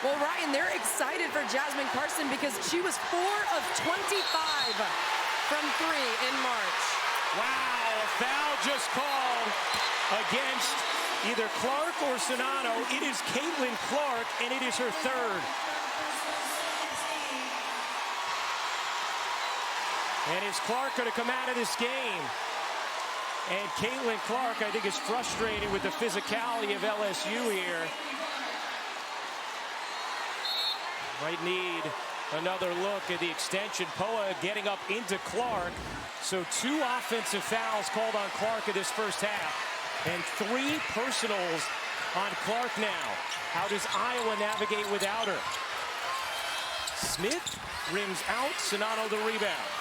Well, Ryan, they're excited for Jasmine Carson because she was 4 of 25 from 3 in March. Wow, a foul just called against either Clark or Sonano. It is Caitlin Clark, and it is her 3rd. And is Clark going to come out of this game? And Caitlin Clark, I think, is frustrated with the physicality of LSU here. Might need another look at the extension. Poa getting up into Clark. So 2 offensive fouls called on Clark in this first half. And 3 personals on Clark now. How does Iowa navigate without her? Smith rims out. Sonano the rebound.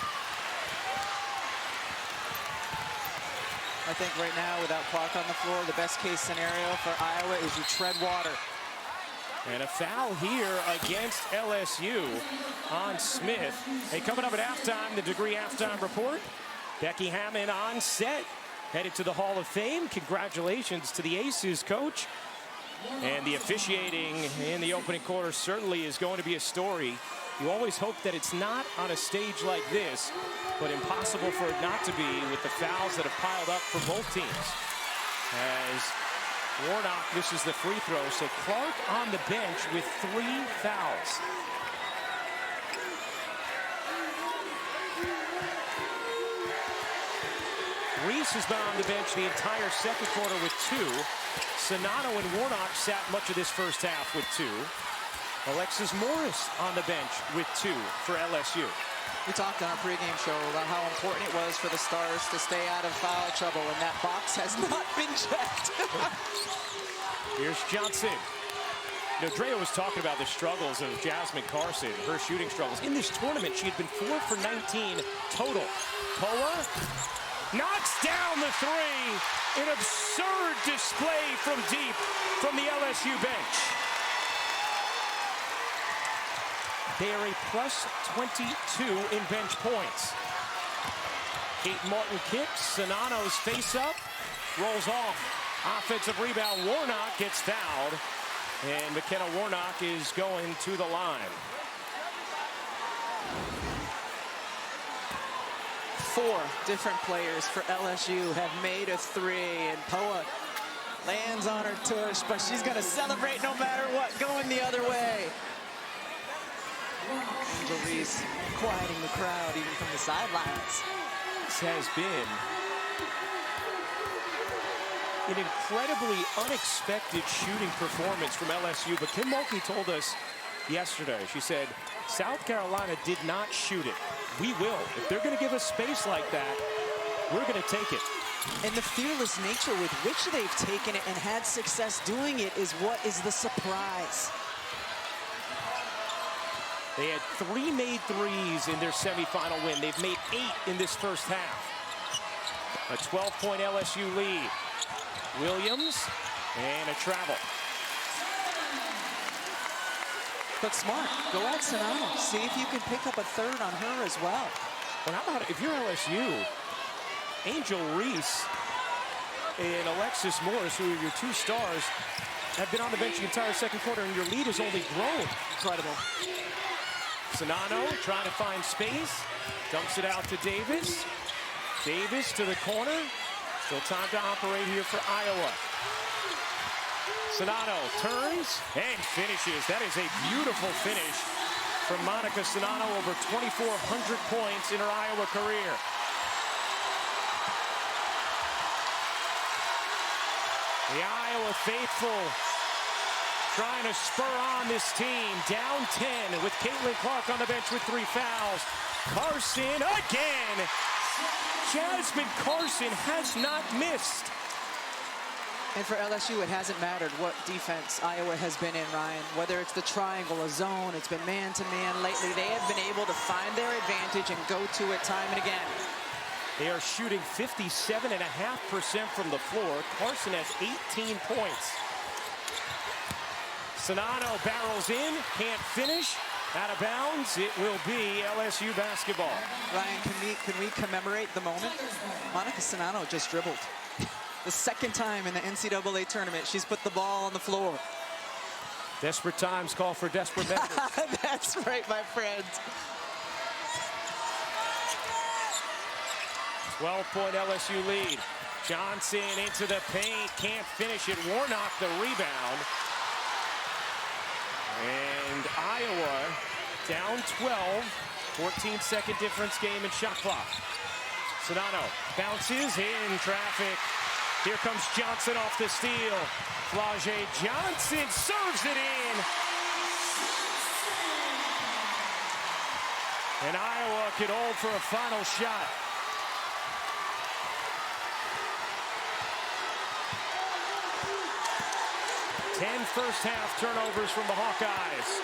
I think right now, without Clark on the floor, the best case scenario for Iowa is you tread water. And a foul here against LSU on Smith. Hey, coming up at halftime, the Degree Halftime Report. Becky Hammond on set, headed to the Hall of Fame. Congratulations to the Aces coach. And the officiating in the opening quarter certainly is going to be a story You always hope that it's not on a stage like this, but impossible for it not to be with the fouls that have piled up for both teams. As Warnock misses the free throw, so Clark on the bench with 3 fouls. Reese has been on the bench the entire second quarter with 2. Sonato and Warnock sat much of this first half with 2. Alexis Morris on the bench with 2 for LSU. We talked on our pregame show about how important it was for the Stars to stay out of foul trouble, and that box has not been checked. Here's Johnson. You know, Drea was talking about the struggles of Jasmine Carson, her shooting struggles. In this tournament, she had been 4 for 19 total. Poa knocks down the 3. An absurd display from deep from the LSU bench. They are a plus 22 in bench points. Kate Martin kicks. Sonano's face up. Rolls off. Offensive rebound. Warnock gets fouled. And McKenna Warnock is going to the line. 4 different players for LSU have made a 3, and Poa lands on her tush, but she's going to celebrate no matter what, going the other way. Angel Reese quieting the crowd even from the sidelines. This has been an incredibly unexpected shooting performance from LSU, but Kim Mulkey told us yesterday, she said, South Carolina did not shoot it. We will. If they're going to give us space like that, we're going to take it. And the fearless nature with which they've taken it and had success doing it is what is the surprise. They had 3 made threes in their semifinal win. They've made 8 in this first half. A 12-point LSU lead. Williams and a travel. But smart, go at Sonano. See if you can pick up a 3rd on her as well. But how about if you're LSU, Angel Reese and Alexis Morris, who are your 2 stars, have been on the bench the entire second quarter, and your lead has only grown. Incredible. Sonano trying to find space, dumps it out to Davis. Davis to the corner. Still time to operate here for Iowa. Sonano turns and finishes. That is a beautiful finish from Monica Sonano, over 2,400 points in her Iowa career. The Iowa faithful trying to spur on this team. Down 10 with Caitlin Clark on the bench with 3 fouls. Carson again. Jasmine Carson has not missed. And for LSU, it hasn't mattered what defense Iowa has been in, Ryan. Whether it's the triangle, a zone, it's been man-to-man lately. They have been able to find their advantage and go to it time and again. They are shooting 57.5% from the floor. Carson has 18 points. Sonano barrels in, can't finish. Out of bounds, it will be LSU basketball. Ryan, can we commemorate the moment? Monica Sonano just dribbled. The 2nd time in the NCAA tournament, she's put the ball on the floor. Desperate times call for desperate measures. That's right, my friend. 12-point LSU lead. Johnson into the paint, can't finish it. Warnock the rebound. And Iowa down 12, 14-second difference game in shot clock. Sonano bounces in traffic. Here comes Johnson off the steal. Flau'jae Johnson serves it in. And Iowa could hold for a final shot. Ten first-half turnovers from the Hawkeyes.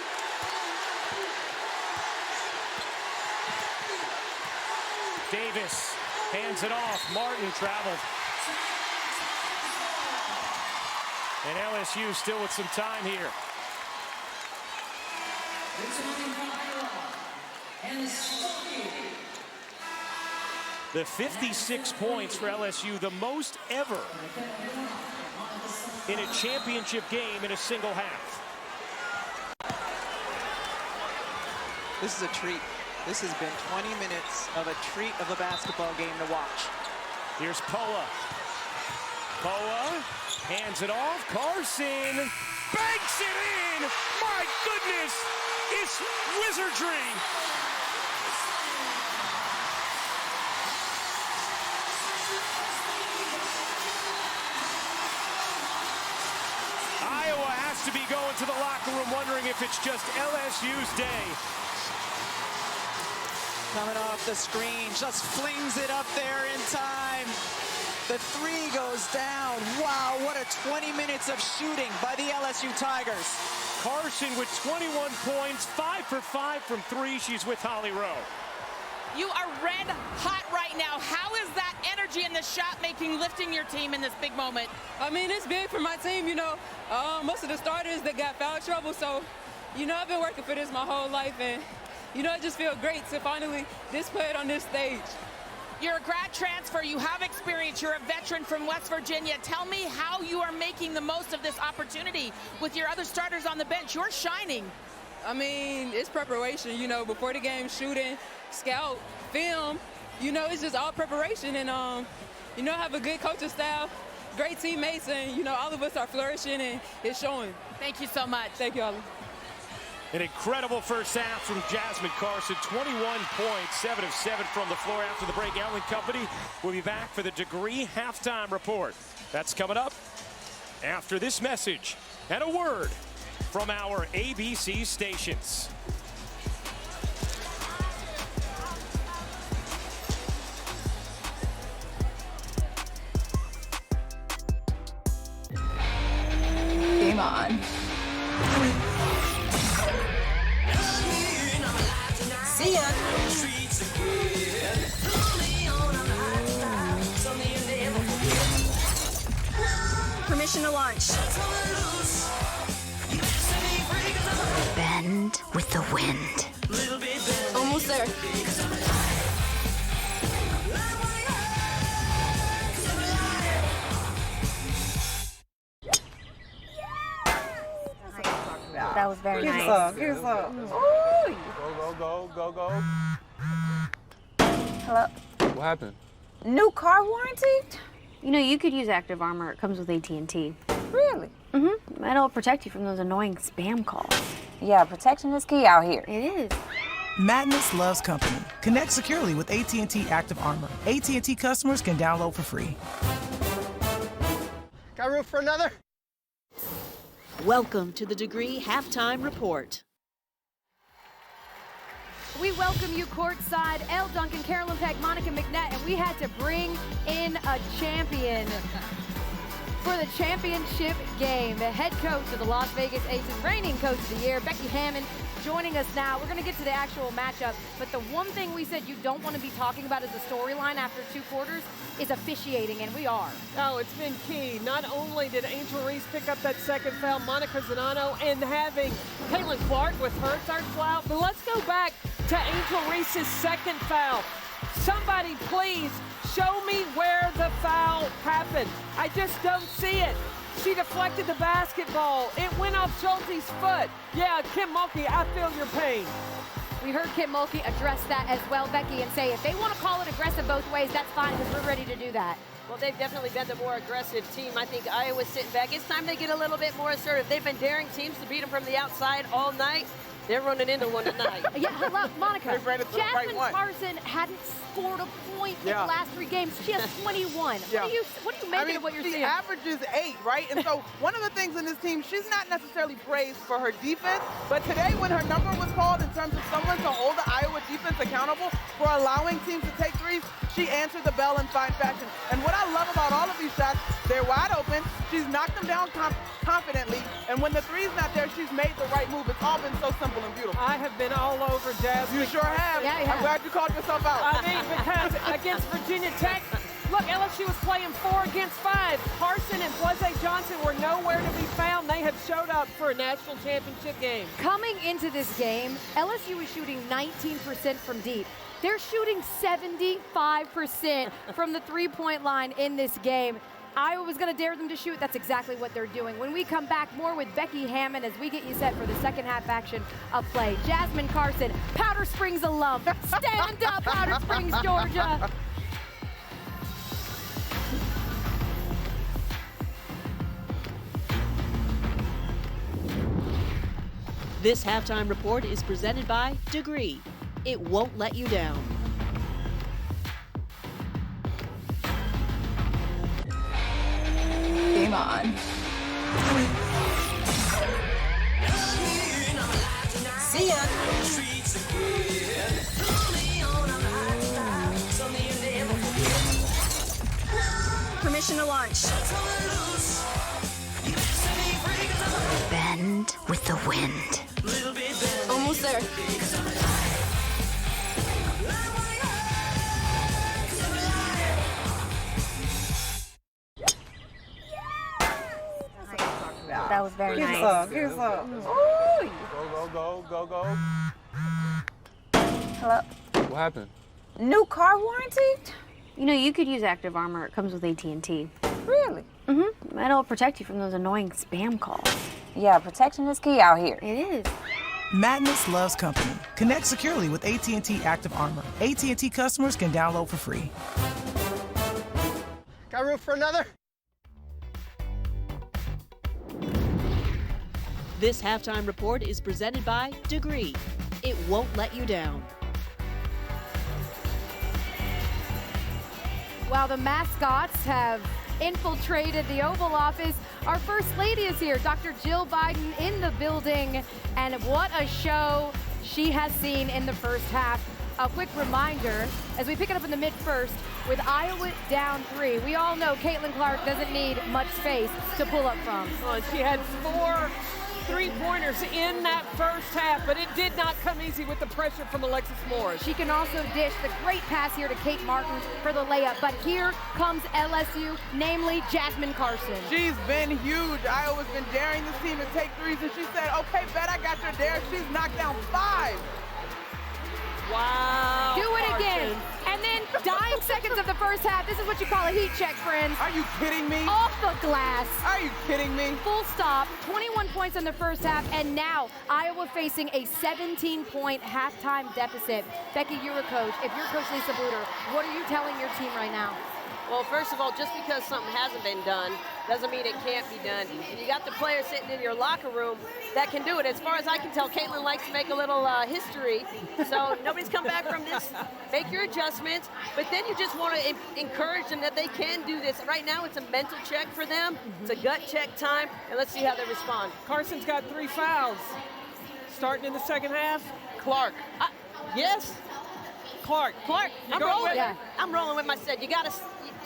Davis hands it off. Martin traveled. And LSU still with some time here. The 56 points for LSU, the most ever in a championship game in a single half. This is a treat. This has been 20 minutes of a treat of a basketball game to watch. Here's Poa. Poa hands it off. Carson banks it in. My goodness, it's wizardry. Iowa has to be going to the locker room wondering if it's just LSU's day. Coming off the screen, just flings it up there in time. The three goes down. Wow, what a 20 minutes of shooting by the LSU Tigers. Carson with 21 points, 5 for 5 from three. She's with Holly Rowe. You are red hot right now. How is that energy and the shot making lifting your team in this big moment? I mean, it's big for my team, you know. Most of the starters, they got foul trouble, so, you know, I've been working for this my whole life, and, you know, it just feels great to finally display it on this stage. You're a grad transfer. You have experience. You're a veteran from West Virginia. Tell me how you are making the most of this opportunity with your other starters on the bench. You're shining. I mean, it's preparation, you know, before the game, shooting, scout, film, you know, it's just all preparation. And, you know, I have a good coaching staff, great teammates, and, you know, all of us are flourishing, and it's showing. Thank you so much. Thank you, Holly. An incredible first half from Jasmine Carson. 21 points, 7 of 7 from the floor after the break. Ellen Company will be back for the Degree halftime report. That's coming up after this message and a word from our ABC stations. Game on. See ya. Permission to launch. Bend with the wind. Almost there. That was very nice. Here's up. Go. Hello? What happened? New car warranty? You know, you could use Active Armor. It comes with AT&T. Really? Mm-hmm. It'll protect you from those annoying spam calls. Yeah, protection is key out here. It is. Madness loves company. Connect securely with AT&T Active Armor. AT&T customers can download for free. Got room for another? Welcome to the Degree Halftime Report. We welcome you courtside. Elle Duncan, Carolyn Peck, Monica McNett, and we had to bring in a champion for the championship game. The head coach of the Las Vegas Aces, reigning coach of the year, Becky Hammond, joining us now. We're going to get to the actual matchup, but the one thing we said you don't want to be talking about as a storyline after 2 quarters is officiating, and we are. Oh, it's been key. Not only did Angel Reese pick up that second foul, Monica Zanano, and having Caitlin Clark with her third foul, but let's go back to Angel Reese's second foul. Somebody please show me where the foul happened. I just don't see it. She deflected the basketball. It went off Schulte's foot. Yeah, Kim Mulkey, I feel your pain. We heard Kim Mulkey address that as well, Becky, and say if they want to call it aggressive both ways, that's fine because we're ready to do that. Well, they've definitely been the more aggressive team. I think Iowa's sitting back. It's time they get a little bit more assertive. They've been daring teams to beat them from the outside all night. They're running into one tonight. Yeah, hello, Monica. They ran into the right Jasmine one. Carson hadn't scored a point in the last 3 games. She has 21. Yeah. What do you make of what you're she seeing? averages 8, right? And so one of the things in this team, she's not necessarily praised for her defense, but today when her number was called in terms of someone to hold the Iowa defense accountable for allowing teams to take threes, she answered the bell in fine fashion. And what I love about all of these shots, they're wide open. She's knocked them down confidently. And when the three's not there, she's made the right move. It's all been so simple and beautiful. I have been all over Jasmine. You sure have. Yeah, you have. I'm glad you called yourself out. I mean, because against Virginia Tech, look, LSU was playing 4 against 5. Carson and Blase Johnson were nowhere to be found. They have showed up for a national championship game. Coming into this game, LSU is shooting 19% from deep. They're shooting 75% from the 3-point line in this game. Iowa was going to dare them to shoot. That's exactly what they're doing. When we come back, more with Becky Hammond as we get you set for the second half action of play. Jasmine Carson, Powder Springs alum. Stand up, Powder Springs, Georgia. This halftime report is presented by Degree. It won't let you down. Game on. See ya. Permission to launch. Bend with the wind. Almost there. That was very Here's nice. a song. Here's a song. Ooh. Go. Hello? What happened? New car warranty? You know, you could use Active Armor. It comes with AT&T. Really? Mm-hmm. It'll protect you from those annoying spam calls. Yeah, protection is key out here. It is. Madness loves company. Connect securely with AT&T Active Armor. AT&T customers can download for free. Got room for another? This halftime report is presented by Degree. It won't let you down. While the mascots have infiltrated the Oval Office, our First Lady is here, Dr. Jill Biden in the building, and what a show she has seen in the first half. A quick reminder, as we pick it up in the mid-first, with Iowa down 3, we all know Caitlin Clark doesn't need much space to pull up from. Well, she had 4 3-pointers in that first half, but it did not come easy with the pressure from Alexis Morris. She can also dish the great pass here to Kate Martin for the layup, but here comes LSU, namely Jasmine Carson. She's been huge. Iowa's been daring this team to take threes, and she said, okay, bet I got your dare. She's knocked down 5. Wow. Do it again. And then dying seconds of the first half. This is what you call a heat check, friends. Are you kidding me? Off the glass. Are you kidding me? Full stop. 21 points in the first half, and now Iowa facing a 17-point halftime deficit. Becky, you're a coach. If you're Coach Lisa Bluter, what are you telling your team right now? Well, first of all, just because something hasn't been done doesn't mean it can't be done. And you got the players sitting in your locker room that can do it. As far as I can tell, Caitlin likes to make a little history. So nobody's come back from this. Make your adjustments. But then you just want to encourage them that they can do this. Right now, it's a mental check for them. It's a gut check time. And let's see how they respond. Carson's got 3 fouls. Starting in the second half. Clark. Yes. Clark. I'm rolling. Yeah. I'm rolling with my stud. You got to.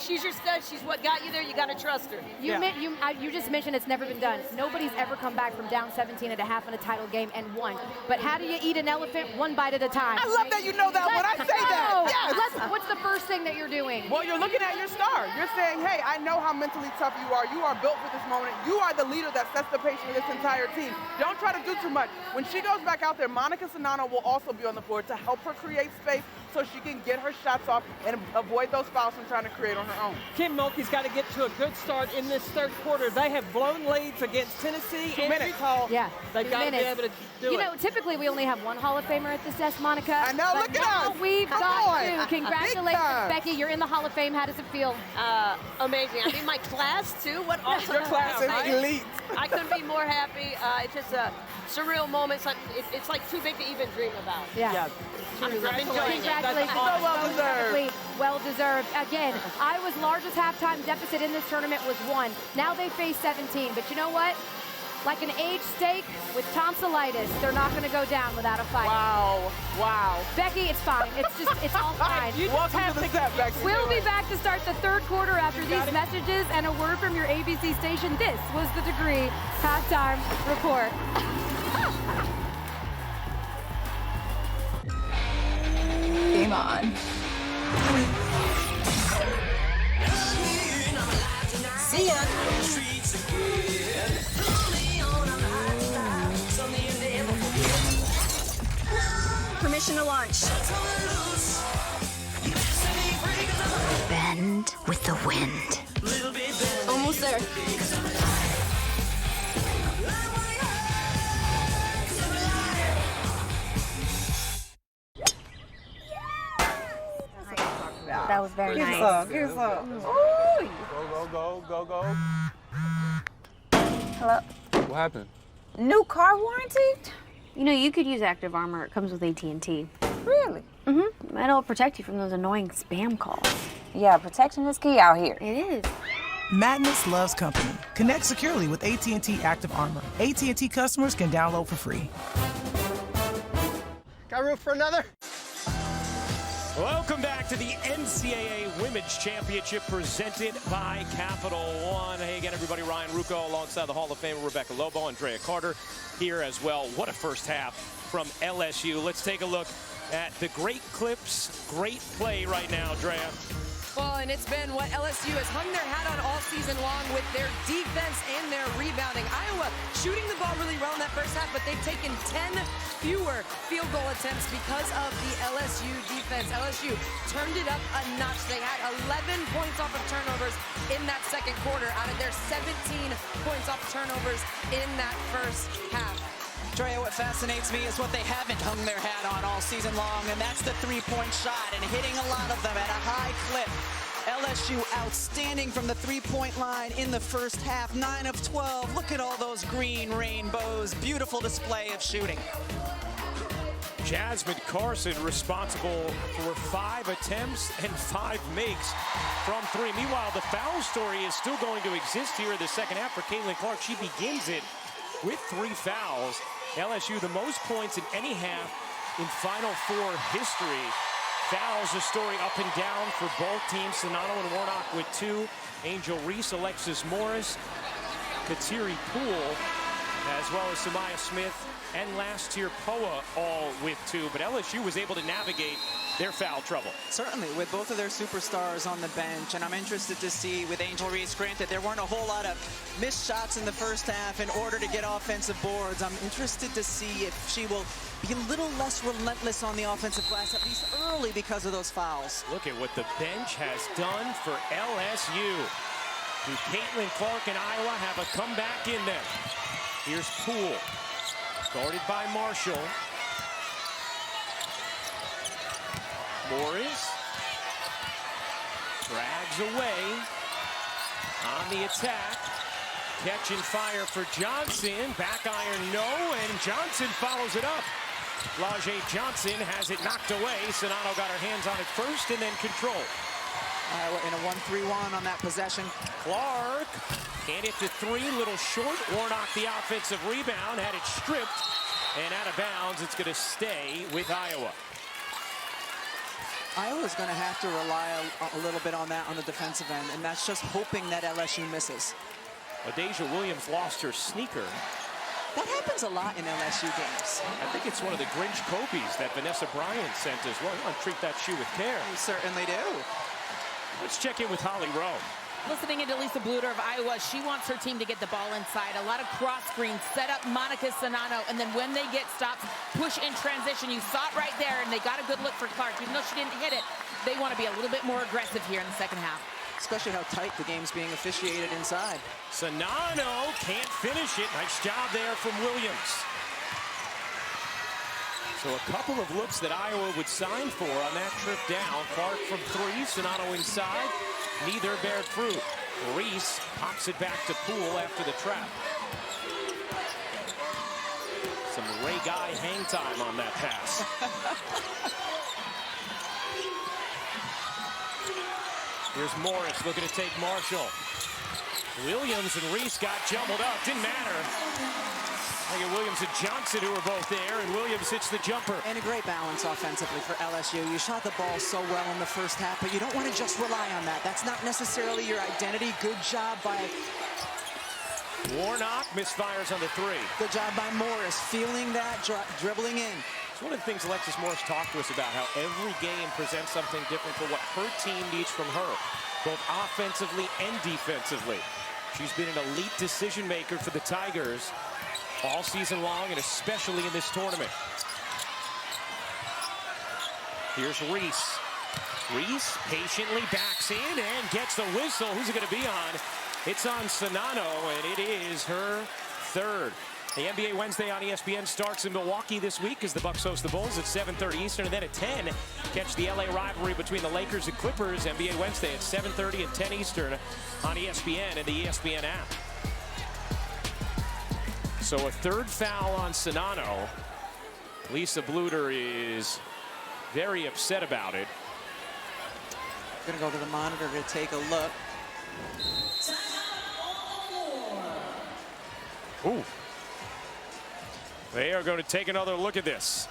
She's your stud. She's what got you there. You got to trust her. You just mentioned it's never been done. Nobody's ever come back from down 17 at a half in a title game and won. But how do you eat an elephant one bite at a time? I love that you know that when I say that. Yes. What's the first thing that you're doing? Well, you're looking at your star. You're saying, hey, I know how mentally tough you are. You are built for this moment. You are the leader that sets the pace for this entire team. Don't try to do too much. When she goes back out there, Monica Sanano will also be on the floor to help her create space so she can get her shots off and avoid those fouls from trying to create on her own. Kim Mulkey's got to get to a good start in this third quarter. They have blown leads against Tennessee and Utah. Yeah, they've got to be able to do it. You know, typically we only have one Hall of Famer at this desk, Monica. I know, look at us. We've Come got on. 2. Congratulations, Becky. You're in the Hall of Fame. How does it feel? Amazing. I'm in my class, too. What awesome. Your class is elite. I couldn't be more happy. It's just a surreal moment. It's like too big to even dream about. Yeah. I'm enjoying it. Congratulations. So well deserved. Well deserved. Again, Iowa's largest halftime deficit in this tournament was 1. Now they face 17. But you know what? Like an aged steak with tonsillitis, they're not going to go down without a fight. Wow. Becky, it's fine. It's all fine. Welcome to the set, Becky. We'll be back to start the third quarter after these messages and a word from your ABC station. This was the Degree Halftime Report. Game on. See ya. Permission to launch. Bend with the wind. Almost there. That was very Give nice. some, give some. Ooh. Go. Hello? What happened? New car warranty? You know, you could use Active Armor. It comes with AT&T. Really? Mm-hmm. It'll protect you from those annoying spam calls. Yeah, protection is key out here. It is. Madness loves company. Connect securely with AT&T Active Armor. AT&T customers can download for free. Got room for another? Welcome back to the NCAA Women's Championship presented by Capital One. Hey again, everybody. Ryan Rucco alongside the Hall of Famer Rebecca Lobo, Andrea Carter here as well. What a first half from LSU. Let's take a look at the great clips, great play right now, Andrea. Well, and it's been what LSU has hung their hat on all season long with their defense and their rebounding. Iowa shooting the ball really well in that first half, but they've taken 10 fewer field goal attempts because of the LSU defense. LSU turned it up a notch. They had 11 points off of turnovers in that second quarter out of their 17 points off of turnovers in that first half. Drea, what fascinates me is what they haven't hung their hat on all season long, and that's the three-point shot, and hitting a lot of them at a high clip. LSU outstanding from the three-point line in the first half, 9 of 12. Look at all those green rainbows. Beautiful display of shooting. Jasmine Carson responsible for 5 attempts and 5 makes from 3. Meanwhile, the foul story is still going to exist here in the second half for Caitlin Clark. She begins it with 3 fouls. LSU the most points in any half in Final Four history. Fouls, a story up and down for both teams. Sonano and Warnock with 2. Angel Reese, Alexis Morris, Kateri Poole, as well as Samaya Smith and last year Poa all with 2. But LSU was able to navigate their foul trouble. Certainly, with both of their superstars on the bench, and I'm interested to see with Angel Reese. Granted, there weren't a whole lot of missed shots in the first half in order to get offensive boards. I'm interested to see if she will be a little less relentless on the offensive glass, at least early, because of those fouls. Look at what the bench has done for LSU. Do Caitlin Clark and Iowa have a comeback in them? Here's Poole, guarded by Marshall. Morris drags away on the attack. Catch and fire for Johnson. Back iron, no, and Johnson follows it up. Lajay Johnson has it knocked away. Sonano got her hands on it first and then control. Iowa in a 1-3-1 on that possession. Clark can't hit the 3, little short. Warnock the offensive rebound, had it stripped and out of bounds. It's going to stay with Iowa. Iowa's going to have to rely a little bit on that on the defensive end, and that's just hoping that LSU misses. Adasia Williams lost her sneaker. That happens a lot in LSU games. I think it's one of the Grinch Copies that Vanessa Bryan sent as well. You want to treat that shoe with care. We certainly do. Let's check in with Holly Rowe. Listening into Lisa Bluter of Iowa, she wants her team to get the ball inside. A lot of cross screens, set up Monica Sonano, and then when they get stops, push in transition. You saw it right there, and they got a good look for Clark. Even though she didn't hit it, they want to be a little bit more aggressive here in the second half. Especially how tight the game's being officiated inside. Sonano can't finish it. Nice job there from Williams. So a couple of looks that Iowa would sign for on that trip down. Clark from 3, Sonano inside. Neither bear fruit. Reese pops it back to Poole after the trap. Some Ray Guy hang time on that pass. Here's Morris looking to take Marshall. Williams and Reese got jumbled up. Didn't matter. Look at Williams and Johnson, who were both there, and Williams hits the jumper. And a great balance offensively for LSU. You shot the ball so well in the first half, but you don't want to just rely on that. That's not necessarily your identity. Good job by Warnock. Misfires on the 3. Good job by Morris, feeling that, dribbling in. It's one of the things Alexis Morris talked to us about, how every game presents something different for what her team needs from her, both offensively and defensively. She's been an elite decision maker for the Tigers all season long, and especially in this tournament. Here's Reese. Reese patiently backs in and gets the whistle. Who's it going to be on? It's on Sonano, and it is her third. The NBA Wednesday on ESPN starts in Milwaukee this week as the Bucks host the Bulls at 7:30 Eastern, and then at 10, catch the LA rivalry between the Lakers and Clippers. NBA Wednesday at 7:30 and 10 Eastern on ESPN and the ESPN app. So a third foul on Sonano. Lisa Bluter is very upset about it. Gonna go to the monitor to take a look. Ooh. They are going to take another look at this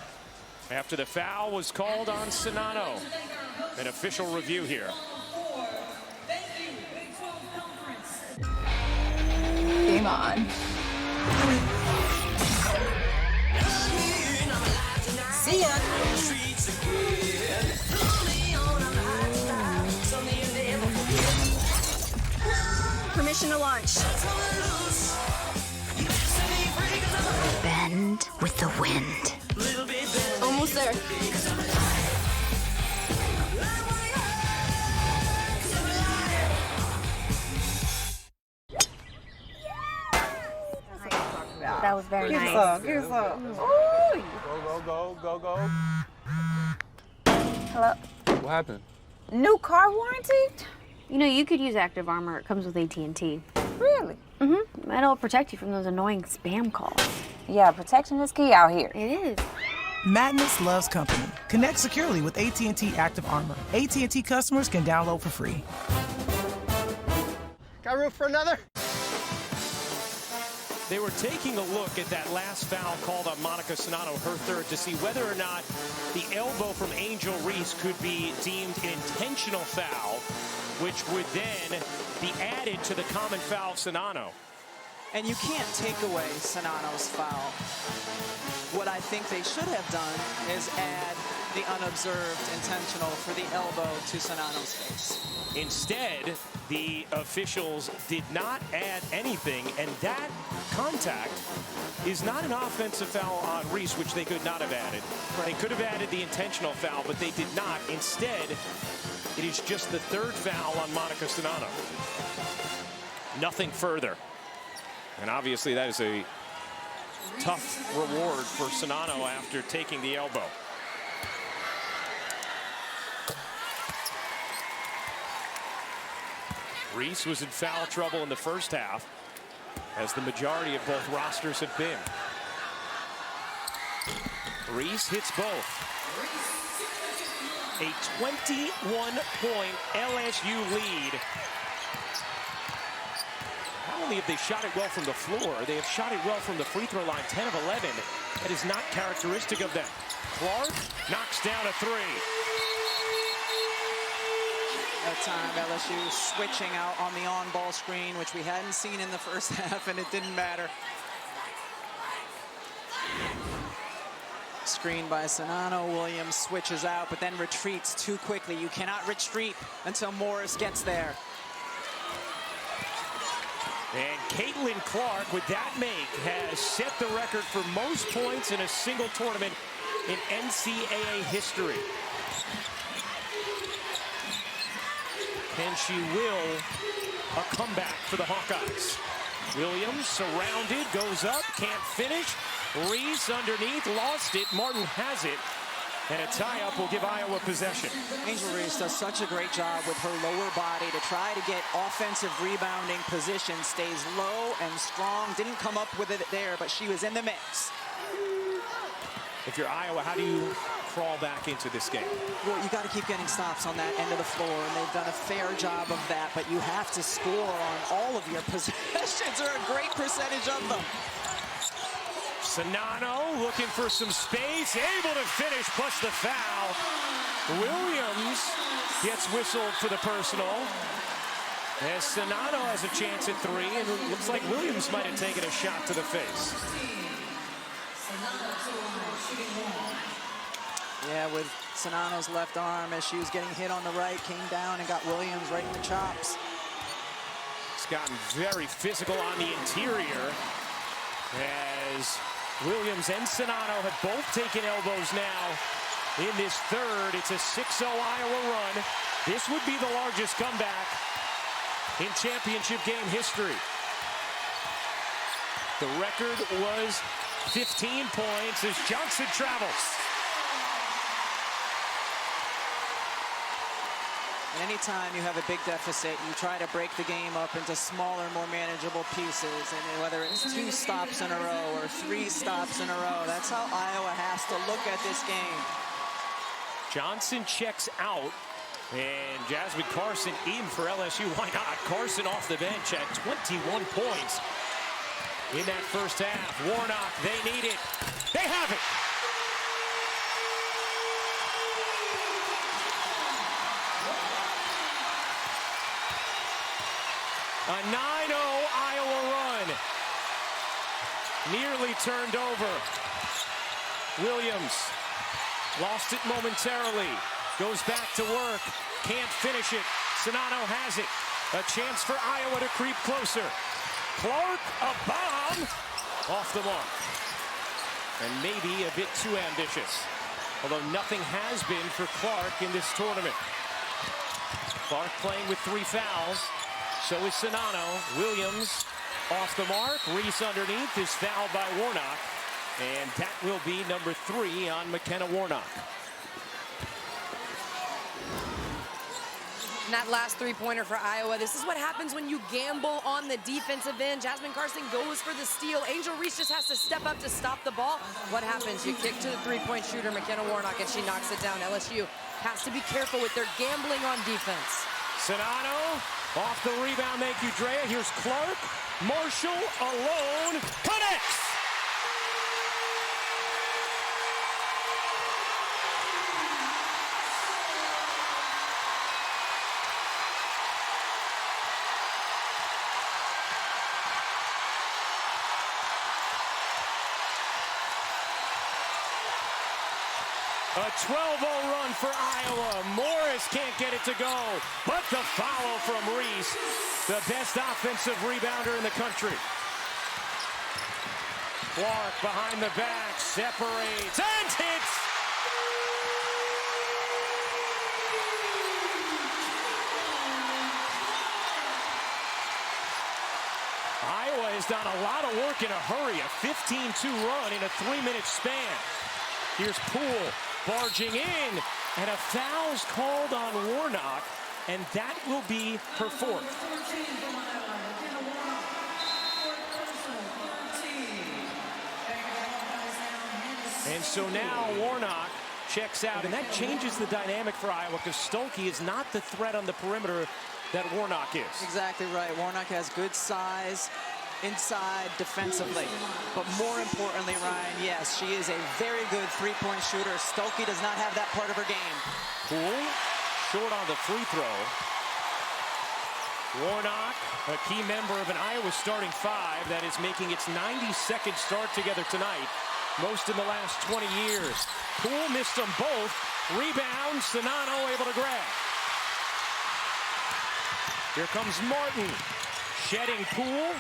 after the foul was called on Sonano. An official review here. Game on. See ya. Permission to launch. Bend with the wind. Almost there. That was very nice. Here's Go, go. Hello? What happened? New car warranty? You know, you could use Active Armor. It comes with AT&T. Really? Mm-hmm. It'll protect you from those annoying spam calls. Yeah, protection is key out here. It is. Madness loves company. Connect securely with AT&T Active Armor. AT&T customers can download for free. Got room for another? They were taking a look at that last foul called on Monica Sonano, her third, to see whether or not the elbow from Angel Reese could be deemed an intentional foul, which would then be added to the common foul of Sonano. And you can't take away Sonano's foul. What I think they should have done is add the unobserved intentional for the elbow to Sonano's face. Instead, the officials did not add anything, and that contact is not an offensive foul on Reese, which they could not have added. They could have added the intentional foul, but they did not. Instead, it is just the third foul on Monica Sonano. Nothing further. And obviously that is a tough reward for Sonano after taking the elbow. Reese was in foul trouble in the first half, as the majority of both rosters have been. Reese hits both. A 21-point LSU lead. Not only have they shot it well from the floor, they have shot it well from the free throw line, 10 of 11. That is not characteristic of them. Clark knocks down a three. That time LSU switching out on the on-ball screen, which we hadn't seen in the first half, and it didn't matter. Screen by Sonano. Williams switches out, but then retreats too quickly. You cannot retreat until Morris gets there. And Caitlin Clark, with that make, has set the record for most points in a single tournament in NCAA history. And she will a comeback for the Hawkeyes. Williams surrounded, goes up, can't finish. Reese underneath, lost it. Martin has it. And a tie-up will give Iowa possession. Angel Reese does such a great job with her lower body to try to get offensive rebounding position. Stays low and strong. Didn't come up with it there, but she was in the mix. If you're Iowa, how do you crawl back into this game? Well, you got to keep getting stops on that end of the floor, and they've done a fair job of that, but you have to score on all of your possessions, or a great percentage of them. Sonano looking for some space, able to finish, plus the foul. Williams gets whistled for the personal. As Sonano has a chance at three, and it looks like Williams might have taken a shot to the face. Yeah, with Sonano's left arm as she was getting hit on the right, came down and got Williams right in the chops. It's gotten very physical on the interior as Williams and Sonano have both taken elbows now in this third. It's a 6-0 Iowa run. This would be the largest comeback in championship game history. The record was 15 points as Johnson travels. Anytime you have a big deficit, you try to break the game up into smaller, more manageable pieces. And whether it's 2 stops in a row or 3 stops in a row, that's how Iowa has to look at this game. Johnson checks out, and Jasmine Carson in for LSU. Why not? Carson off the bench at 21 points in that first half. Warnock, they need it. They have it. A 9-0 Iowa run. Nearly turned over. Williams lost it momentarily. Goes back to work. Can't finish it. Sonano has it. A chance for Iowa to creep closer. Clark, a bomb. Off the mark. And maybe a bit too ambitious. Although nothing has been for Clark in this tournament. Clark playing with 3 fouls. So is Sonano. Williams off the mark. Reese underneath is fouled by Warnock. And that will be number 3 on McKenna Warnock. And that last 3-pointer for Iowa. This is what happens when you gamble on the defensive end. Jasmine Carson goes for the steal. Angel Reese just has to step up to stop the ball. What happens? You kick to the 3-point shooter, McKenna Warnock, and she knocks it down. LSU has to be careful with their gambling on defense. Sonano off the rebound. Thank you, Drea. Here's Clark. Marshall alone. Connects. A 12-0 run for Iowa. Morris can't get it to go, but the follow from Reese, the best offensive rebounder in the country. Clark behind the back, separates and hits. Iowa has done a lot of work in a hurry, a 15-2 run in a 3-minute span. Here's Poole barging in, and a foul's called on Warnock, and that will be her 4th. And so now Warnock checks out, and that changes the dynamic for Iowa because Stolke is not the threat on the perimeter that Warnock is. Exactly right. Warnock has good size inside defensively. But more importantly, Ryan, yes, she is a very good 3-point shooter. Stolke does not have that part of her game. Poole, short on the free throw. Warnock, a key member of an Iowa starting 5 that is making its 92nd start together tonight. Most in the last 20 years. Poole missed them both. Rebound, Sonano able to grab. Here comes Martin. Shedding Poole.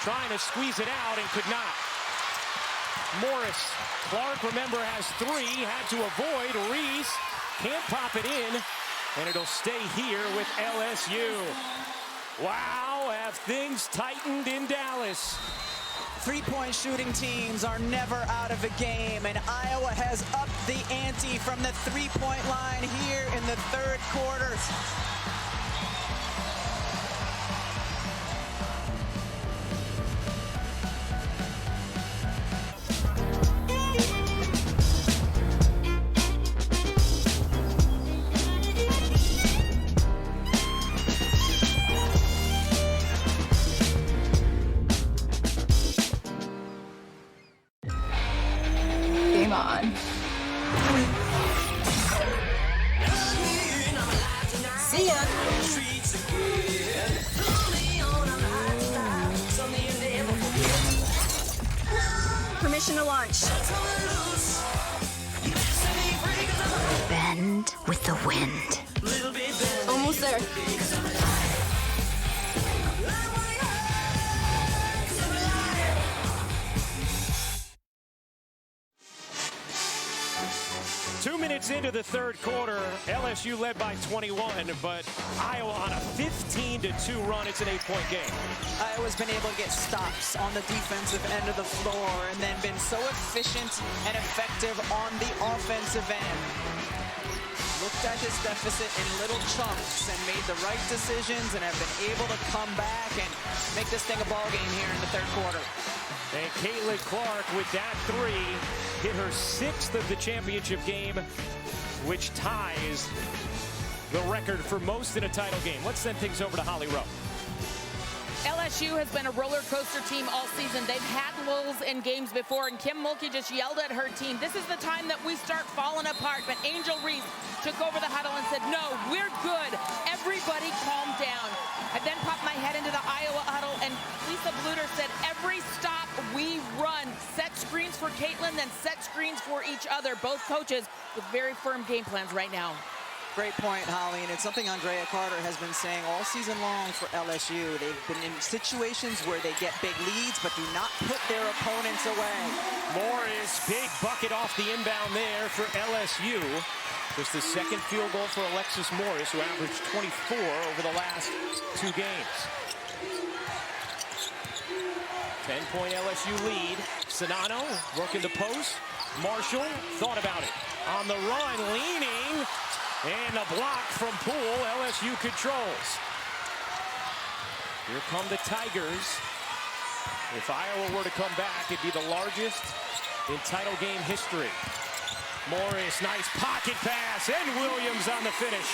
Trying to squeeze it out and could not. Morris. Clark, remember, has 3. Had to avoid. Reese can't pop it in. And it'll stay here with LSU. Wow, have things tightened in Dallas. 3-point shooting teams are never out of a game, and Iowa has upped the ante from the 3-point line here in the 3rd quarter. Game on. See ya. Permission to launch. Bend with the wind. Almost there. 2 minutes into the third quarter, LSU led by 21, but Iowa on a 15-2 run. It's an 8-point game. Iowa's been able to get stops on the defensive end of the floor and then been so efficient and effective on the offensive end. Looked at his deficit in little chunks and made the right decisions and have been able to come back and make this thing a ball game here in the third quarter. And Caitlin Clark with that three hit her 6th of the championship game, which ties the record for most in a title game. Let's send things over to Holly Rowe. LSU has been a roller coaster team all season. They've had lulls in games before, and Kim Mulkey just yelled at her team. This is the time that we start falling apart. But Angel Reese took over the huddle and said, no, we're good. Everybody calm down. I then popped my head into the Iowa huddle, and Lisa Bluter said, every stop we run, set screens for Caitlin, then set screens for each other. Both coaches with very firm game plans right now. Great point, Holly, and it's something Andrea Carter has been saying all season long for LSU. They've been in situations where they get big leads, but do not put their opponents away. Morris, big bucket off the inbound there for LSU. Just the second field goal for Alexis Morris, who averaged 24 over the last 2 games. 10-point LSU lead. Sonano working the post. Marshall thought about it. On the run, leaning. And a block from Poole. LSU controls. Here come the Tigers. If Iowa were to come back, it'd be the largest in title game history. Morris, nice pocket pass, and Williams on the finish.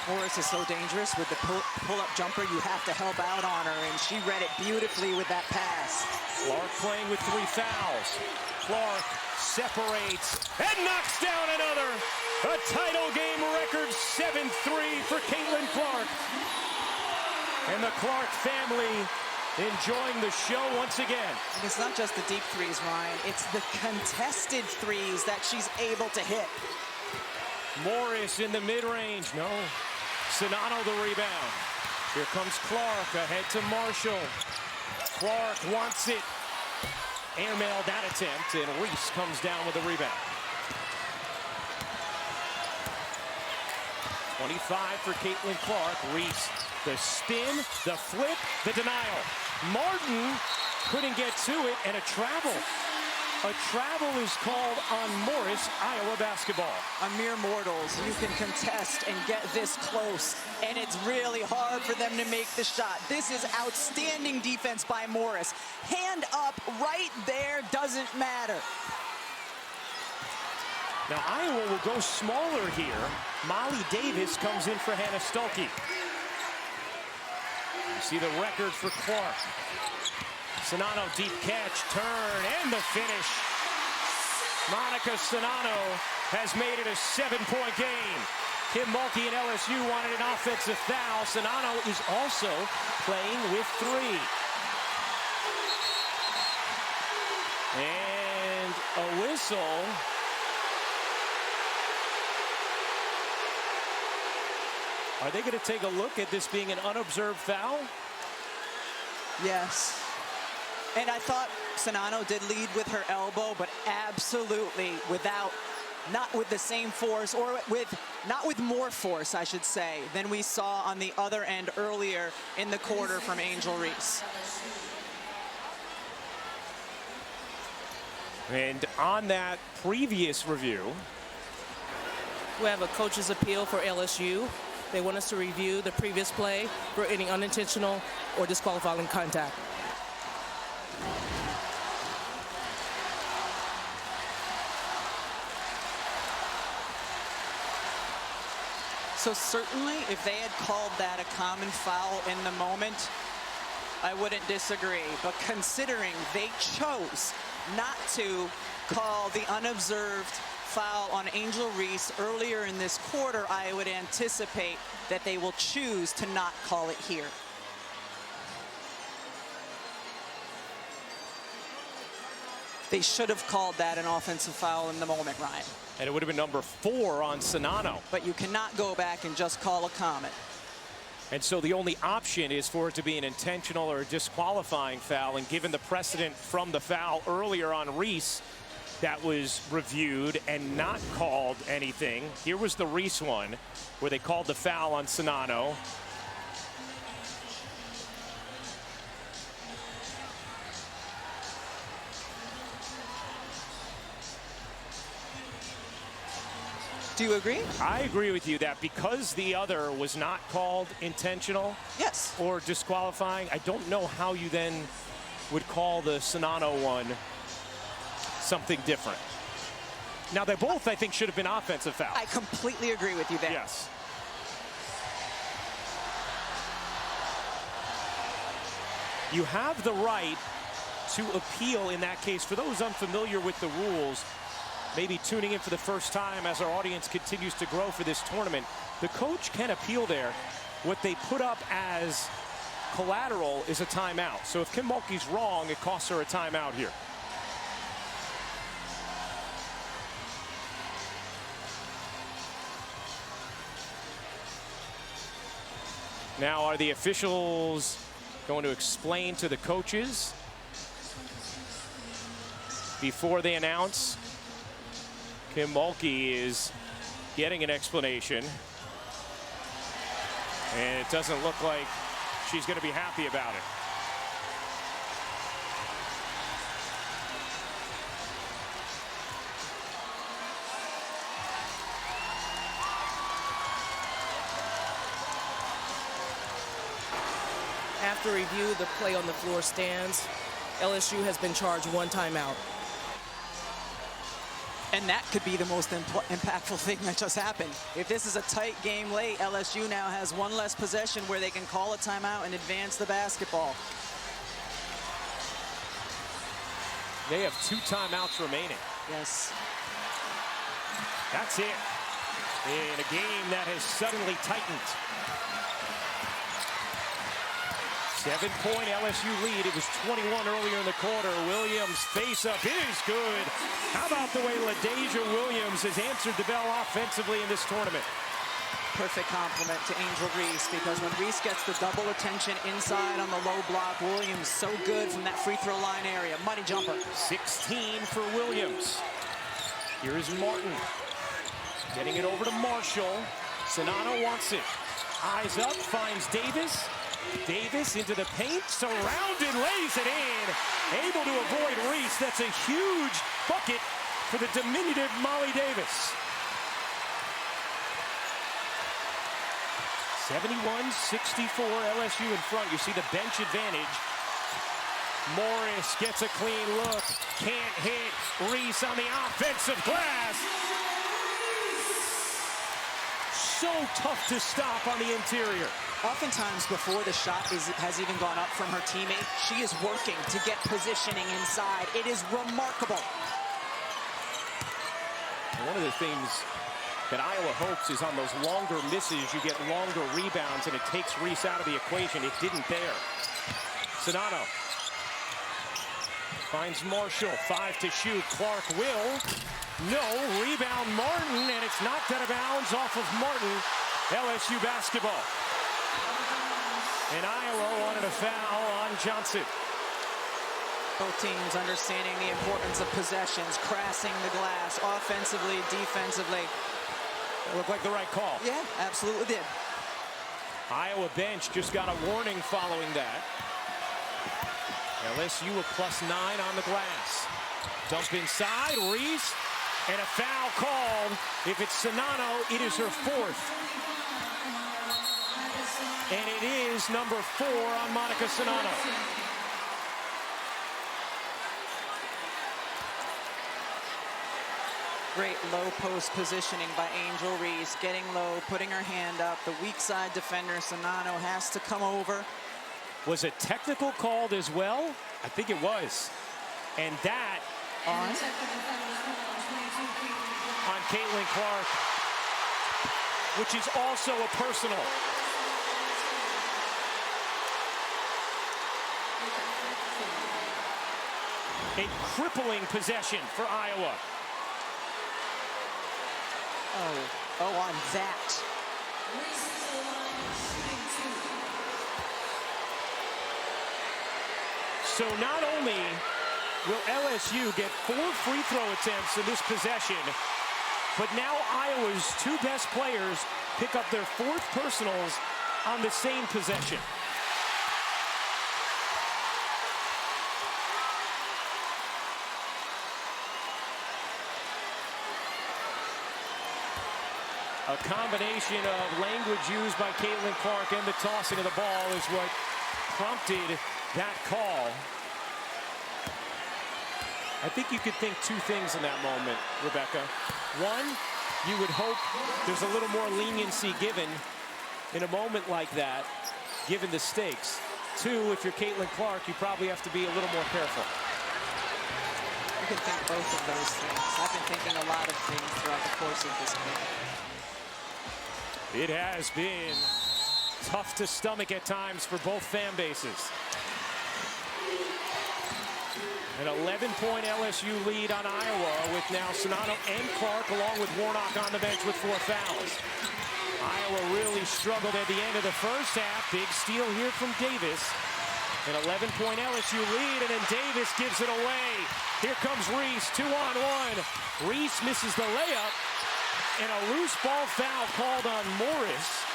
Morris is so dangerous with the pull-up jumper. You have to help out on her, and she read it beautifully with that pass. Clark playing with 3 fouls. Clark separates and knocks down another. A title game record 7-3 for Caitlin Clark. And the Clark family enjoying the show once again. And it's not just the deep threes, Ryan. It's the contested threes that she's able to hit. Morris in the mid-range. No. Sonano the rebound. Here comes Clark ahead to Marshall. Clark wants it. Airmailed that attempt, and Reese comes down with the rebound. 25 for Caitlin Clark. Reese, the spin, the flip, the denial. Martin couldn't get to it, and a travel. A travel is called on Morris, Iowa basketball. On mere mortals, you can contest and get this close, and it's really hard for them to make the shot. This is outstanding defense by Morris. Hand up right there, doesn't matter. Now Iowa will go smaller here. Molly Davis comes in for Hannah Stuelke. You see the record for Clark. Sonano deep catch, turn, and the finish. Monica Sonano has made it a 7-point game. Kim Mulkey and LSU wanted an offensive foul. Sonano is also playing with 3. And a whistle. Are they going to take a look at this being an unobserved foul? Yes. And I thought Sonano did lead with her elbow, but absolutely not with the same force, or not with more force, I should say, than we saw on the other end earlier in the quarter from Angel Reese. And on that previous review, we have a coach's appeal for LSU. They want us to review the previous play for any unintentional or disqualifying contact. So certainly, if they had called that a common foul in the moment, I wouldn't disagree. But considering they chose not to call the unobserved foul on Angel Reese earlier in this quarter, I would anticipate that they will choose to not call it here. They should have called that an offensive foul in the moment, Ryan. And it would have been number 4 on Sonano. But you cannot go back and just call a comment. And so the only option is for it to be an intentional or disqualifying foul. And given the precedent from the foul earlier on Reese, that was reviewed and not called anything. Here was the Reese one where they called the foul on Czinano. Do you agree? I agree with you that because the other was not called intentional, yes, or disqualifying, I don't know how you then would call the Czinano one something different. Now, they both, I think, should have been offensive fouls. I completely agree with you there. Yes. You have the right to appeal in that case. For those unfamiliar with the rules, maybe tuning in for the first time as our audience continues to grow for this tournament, the coach can appeal there. What they put up as collateral is a timeout. So if Kim Mulkey's wrong, it costs her a timeout here. Now, are the officials going to explain to the coaches before they announce? Kim Mulkey is getting an explanation, and it doesn't look like she's going to be happy about it. After review, the play on the floor stands. LSU has been charged one timeout. And that could be the most impactful thing that just happened. If this is a tight game late, LSU now has one less possession where they can call a timeout and advance the basketball. They have 2 timeouts remaining. Yes. That's it. In a game that has suddenly tightened. 7-point LSU lead. It was 21 earlier in the quarter. Williams face-up is good. How about the way LaDasia Williams has answered the bell offensively in this tournament? Perfect compliment to Angel Reese, because when Reese gets the double attention inside on the low block, Williams so good from that free throw line area. Money jumper. 16 for Williams. Here is Martin. Getting it over to Marshall. Czinano wants it. Eyes up, finds Davis. Davis into the paint, surrounded, lays it in. Able to avoid Reese. That's a huge bucket for the diminutive Molly Davis. 71-64, LSU in front. You see the bench advantage. Morris gets a clean look. Can't hit. Reese on the offensive glass. So tough to stop on the interior. Oftentimes before the shot has even gone up from her teammate, she is working to get positioning inside. It is remarkable. One of the things that Iowa hopes is on those longer misses, you get longer rebounds, and it takes Reese out of the equation. It didn't there. Czinano finds Marshall, 5 to shoot. Clark will. No, rebound Martin, and it's knocked out of bounds off of Martin. LSU basketball. And Iowa wanted a foul on Johnson. Both teams understanding the importance of possessions, crashing the glass, offensively, defensively. It looked like the right call. Yeah, absolutely did. Iowa bench just got a warning following that. LSU a +9 on the glass. Dump inside, Reese, and a foul called. If it's Czinano, it is her 4th. And it is number 4 on Monica Czinano. Great low post positioning by Angel Reese, getting low, putting her hand up. The weak side defender, Czinano, has to come over. Was a technical called as well? I think it was. And that on Caitlin Clark, which is also a personal. A crippling possession for Iowa. Oh, on that. So not only Will LSU get 4 free throw attempts in this possession? But now Iowa's 2 best players pick up their 4th personals on the same possession. A combination of language used by Caitlin Clark and the tossing of the ball is what prompted that call. I think you could think 2 things in that moment, Rebecca. One, you would hope there's a little more leniency given in a moment like that, given the stakes. 2, if you're Caitlin Clark, you probably have to be a little more careful. You can think both of those things. I've been thinking a lot of things throughout the course of this game. It has been tough to stomach at times for both fan bases. An 11-point LSU lead on Iowa with now Sonano and Clark along with Warnock on the bench with 4 fouls. Iowa really struggled at the end of the first half. Big steal here from Davis. An 11-point LSU lead, and then Davis gives it away. Here comes Reese, 2-on-1. Reese misses the layup, and a loose ball foul called on Morris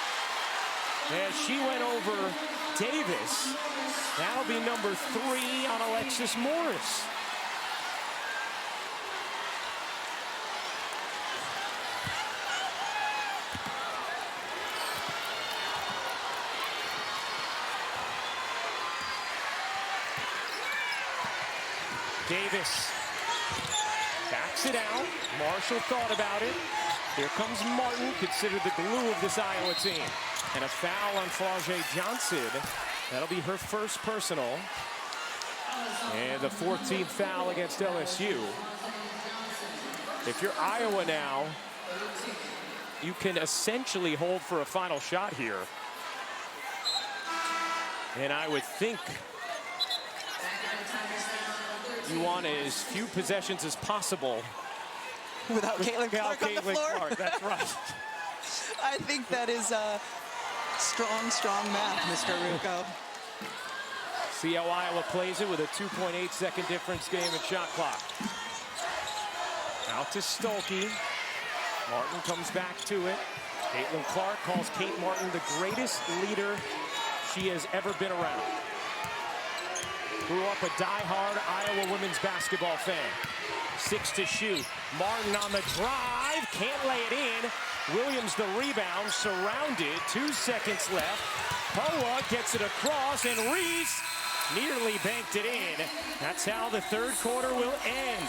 as she went over Davis. That'll be number 3 on Alexis Morris. Davis backs it out. Marshall thought about it. Here comes Martin, considered the glue of this Iowa team. And a foul on Flau'jae Johnson. That'll be her first personal. And the 14th foul against LSU. If you're Iowa now, you can essentially hold for a final shot here. And I would think you want as few possessions as possible without Caitlin Clark on the floor. Clark, that's right. I think that is strong math, Mr. Rucco. See how Iowa plays it with a 2.8-second difference game and shot clock. Out to Stolke. Martin comes back to it. Caitlin Clark calls Kate Martin the greatest leader she has ever been around. Grew up a die-hard Iowa women's basketball fan. 6 to shoot. Martin on the drive, can't lay it in. Williams the rebound, surrounded, 2 seconds left. Poa gets it across, and Reese nearly banked it in. That's how the 3rd quarter will end.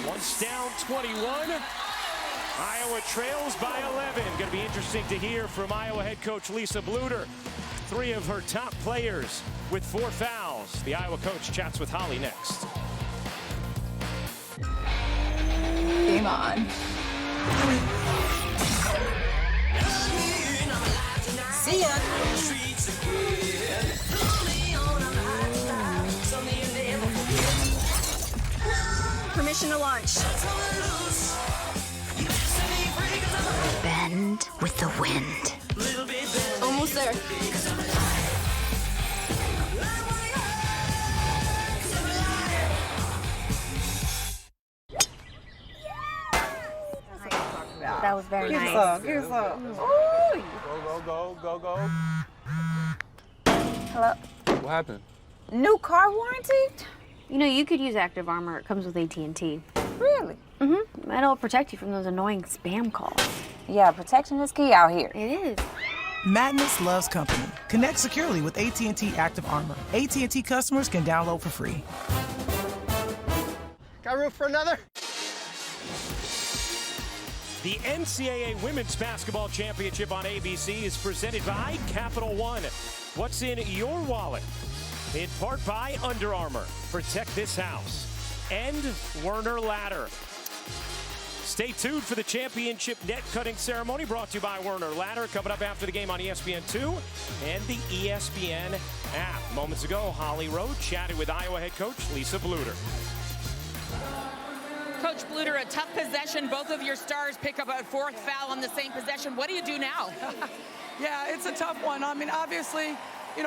Once down 21, Iowa trails by 11. Going to be interesting to hear from Iowa head coach Lisa Bluder. 3 of her top players with 4 fouls. The Iowa coach chats with Holly next. Game on. See ya. Permission to launch. Bend with the wind. Almost there. That was very nice. Here's some. Go. Hello? What happened? New car warranty? You know, you could use Active Armor. It comes with AT&T. Really? Mm-hmm. It'll protect you from those annoying spam calls. Yeah, protection is key out here. It is. Madness loves company. Connect securely with AT&T Active Armor. AT&T customers can download for free. Got room for another? The NCAA Women's Basketball Championship on ABC is presented by Capital One. What's in your wallet? In part by Under Armour. Protect this house. And Werner Ladder. Stay tuned for the championship net cutting ceremony brought to you by Werner Ladder. Coming up after the game on ESPN2 and the ESPN app. Moments ago, Holly Rowe chatted with Iowa head coach Lisa Bluder. Coach Bluder, a tough possession. Both of your stars pick up a 4th foul on the same possession. What do you do now? Yeah, it's a tough one. I mean, obviously, 3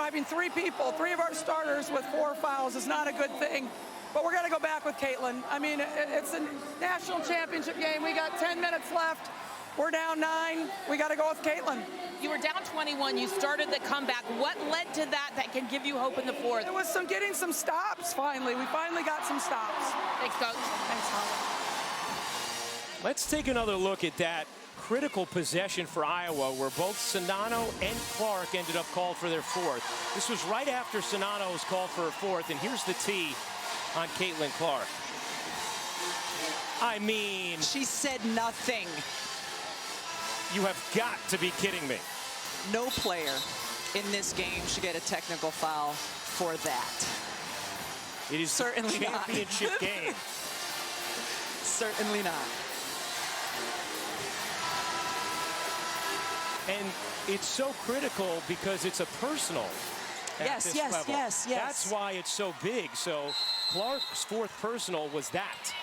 of our starters with 4 fouls is not a good thing. but we're going to go back with Caitlin. I mean, it's a national championship game. We got 10 minutes left. We're down 9. We got to go with Caitlin. You were down 21. You started the comeback. What led to that can give you hope in the fourth? It was getting some stops, finally. We finally got some stops. Thanks, Coach. Thanks, Holly. Let's take another look at that critical possession for Iowa, where both Sonano and Clark ended up called for their fourth. This was right after Sonano was called for her fourth, and here's the tee on Caitlin Clark. I mean, she said nothing. You have got to be kidding me. No player in this game should get a technical foul for that. It is certainly a championship game. Certainly not. And it's so critical because it's a personal at this level. Yes. That's why it's so big. So Clark's fourth personal was that.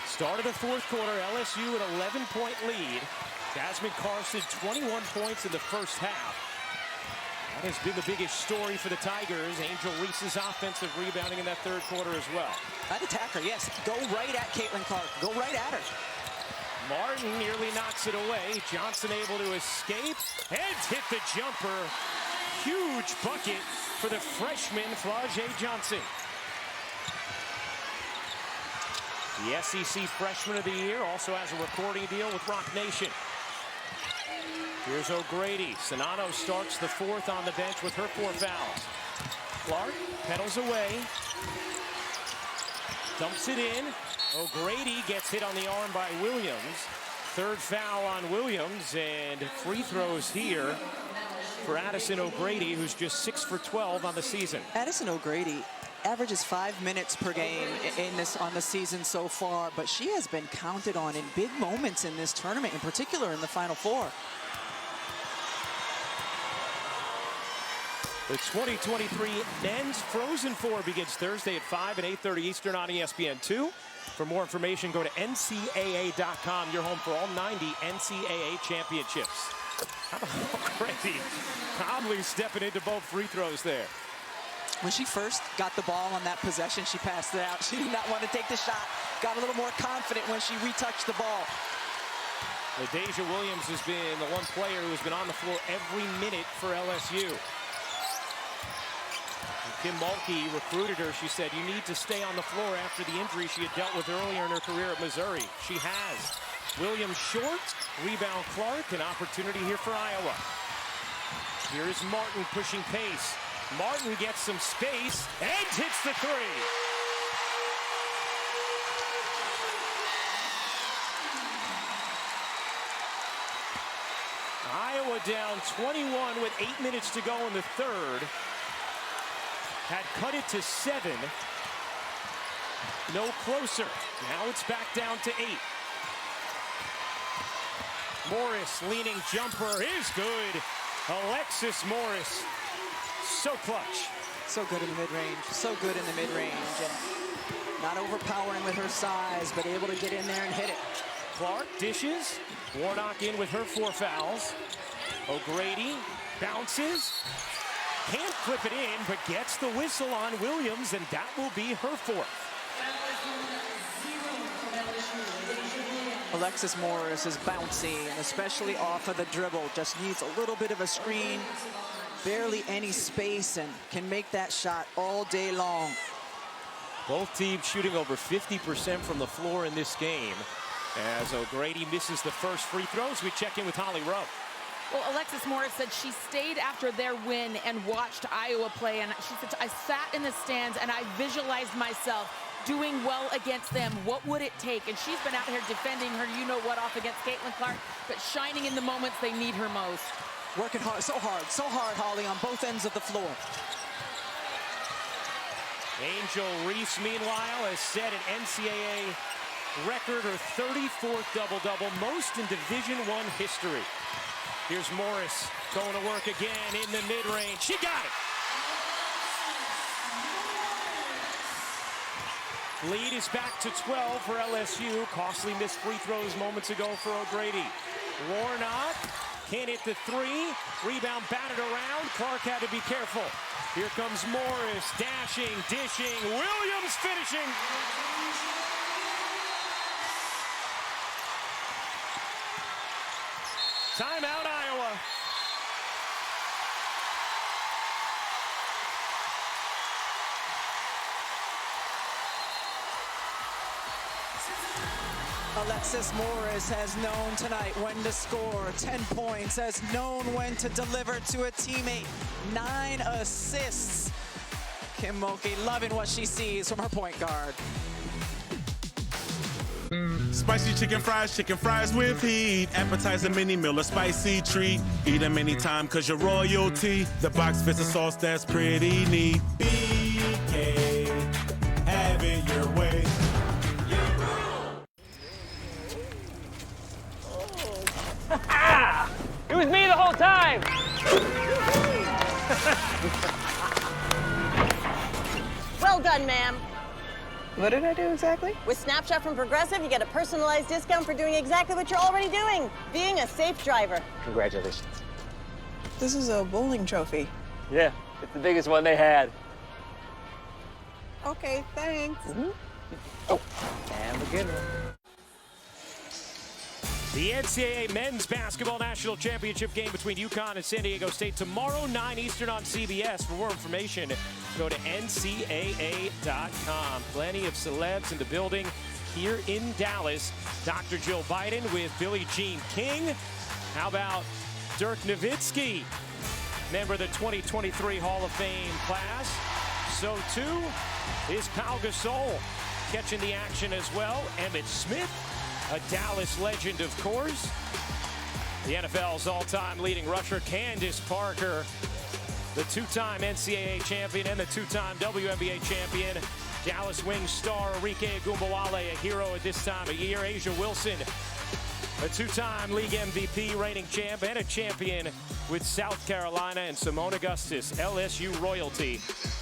Start of the fourth quarter, LSU an 11-point lead. Jasmine Carson, 21 points in the first half. That has been the biggest story for the Tigers. Angel Reese's offensive rebounding in that third quarter as well. I'd attack her, yes. Go right at Caitlin Clark. Go right at her. Martin nearly knocks it away. Johnson able to escape and hit the jumper. Huge bucket for the freshman, Flau'jae Johnson. The SEC Freshman of the Year also has a recording deal with Rock Nation. Here's O'Grady. Sonano starts the fourth on the bench with her 4 fouls. Clark pedals away. Dumps it in. O'Grady gets hit on the arm by Williams. Third foul on Williams, and free throws here for Addison O'Grady, who's just 6 for 12 on the season. Addison O'Grady averages 5 minutes per game on the season so far, but she has been counted on in big moments in this tournament, in particular in the Final Four. The 2023 Men's Frozen Four begins Thursday at 5 and 8:30 Eastern on ESPN2. For more information, go to NCAA.com. Your home for all 90 NCAA championships. How about O'Grady? Conley stepping into both free throws there. When she first got the ball on that possession, she passed it out. She did not want to take the shot. Got a little more confident when she retouched the ball. LaDasia Williams has been the one player who has been on the floor every minute for LSU. Kim Mulkey recruited her. She said, you need to stay on the floor after the injury she had dealt with earlier in her career at Missouri. She has. Williams short, rebound Clark, an opportunity here for Iowa. Here is Martin pushing pace. Martin gets some space and hits the three. Iowa down 21 with 8 minutes to go in the third. Had cut it to 7. No closer. Now it's back down to 8. Morris leaning jumper is good. Alexis Morris, so clutch. So good in the mid-range. So good in the mid-range. And not overpowering with her size, but able to get in there and hit it. Clark dishes. Warnock in with her 4 fouls. O'Grady bounces. Can't flip it in, but gets the whistle on Williams, and that will be her 4th. Alexis Morris is bouncy, and especially off of the dribble. Just needs a little bit of a screen, barely any space, and can make that shot all day long. Both teams shooting over 50% from the floor in this game. As O'Grady misses the first free throws, we check in with Holly Rowe. Well, Alexis Morris said she stayed after their win and watched Iowa play, and she said, I sat in the stands and I visualized myself doing well against them. What would it take? And she's been out here defending her you-know-what off against Caitlin Clark, but shining in the moments they need her most. Working hard, so hard, Holly, on both ends of the floor. Angel Reese, meanwhile, has set an NCAA record, her 34th double-double, most in Division I history. Here's Morris going to work again in the mid-range. She got it. Lead is back to 12 for LSU. Costly missed free throws moments ago for O'Grady. Warnock can't hit the 3. Rebound batted around. Clark had to be careful. Here comes Morris, dashing, dishing, Williams finishing. Timeout, Iowa. Alexis Morris has known tonight when to score 10 points, has known when to deliver to a teammate, 9 assists. Kim Mulkey loving what she sees from her point guard. Spicy chicken fries with heat. Appetizer, mini meal, a spicy treat. Eat them anytime cause you're royalty. The box fits a sauce that's pretty neat. BK, have it your way. It was me the whole time. Well done, ma'am. What did I do exactly? With Snapshot from Progressive, you get a personalized discount for doing exactly what you're already doing, being a safe driver. Congratulations. This is a bowling trophy. Yeah, it's the biggest one they had. Okay, thanks. Oh, and the good one. The NCAA Men's Basketball National Championship game between UConn and San Diego State tomorrow, 9 Eastern on CBS. For more information, go to ncaa.com. Plenty of celebs in the building here in Dallas. Dr. Jill Biden with Billie Jean King. How about Dirk Nowitzki, member of the 2023 Hall of Fame class. So too is Pau Gasol catching the action as well. Emmitt Smith, a Dallas legend, of course. The NFL's all-time leading rusher, Candace Parker, the two-time NCAA champion and the two-time WNBA champion. Dallas Wings star Enrique Agumbawale, a hero at this time of year. Asia Wilson, a two-time league MVP, reigning champ, and a champion with South Carolina. And Simone Augustus, LSU royalty,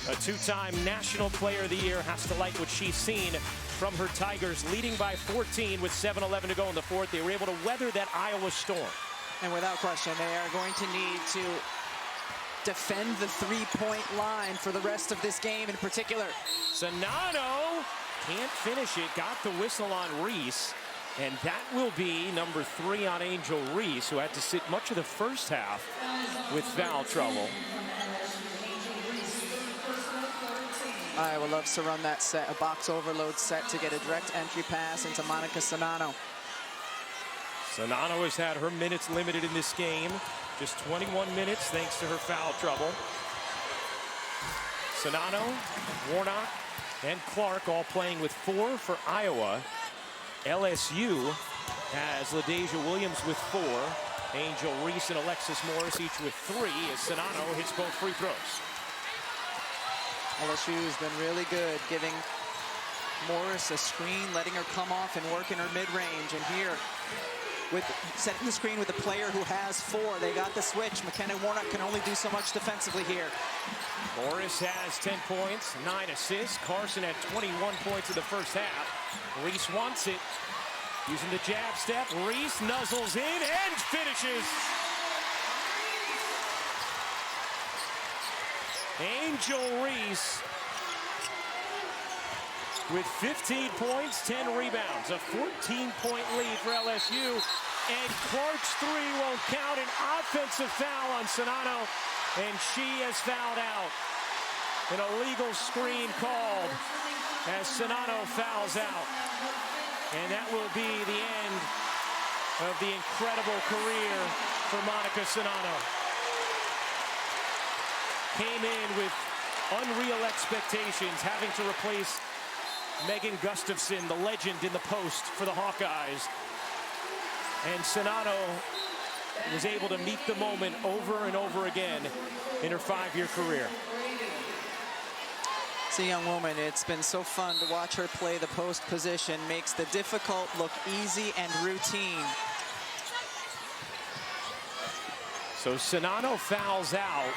a two-time National Player of the Year, has to like what she's seen from her Tigers, leading by 14 with 7:11 to go in the fourth. They were able to weather that Iowa storm. And without question, they are going to need to defend the three-point line for the rest of this game in particular. Sonano can't finish it, got the whistle on Reese, and that will be number 3 on Angel Reese, who had to sit much of the first half with foul trouble. Iowa loves to run that set, a box overload set, to get a direct entry pass into Monica Sonano. Sonano has had her minutes limited in this game. Just 21 minutes thanks to her foul trouble. Sonano, Warnock, and Clark all playing with 4 for Iowa. LSU has LaDasia Williams with 4. Angel Reese and Alexis Morris each with 3 as Sonano hits both free throws. LSU has been really good, giving Morris a screen, letting her come off and work in her mid-range. And here, with setting the screen with a player who has 4, they got the switch. McKenna Warnock can only do so much defensively here. Morris has 10 points, 9 assists. Carson had 21 points in the first half. Reese wants it. Using the jab step, Reese nuzzles in and finishes. Angel Reese with 15 points, 10 rebounds, a 14-point lead for LSU. And Clark's 3 won't count. An offensive foul on Sonano, and she has fouled out. An illegal screen called as Sonano fouls out. And that will be the end of the incredible career for Monica Sonano. Came in with unreal expectations, having to replace Megan Gustafson, the legend in the post for the Hawkeyes. And Sonano was able to meet the moment over and over again in her 5-year career. It's a young woman. It's been so fun to watch her play the post position. Makes the difficult look easy and routine. So Sonano fouls out.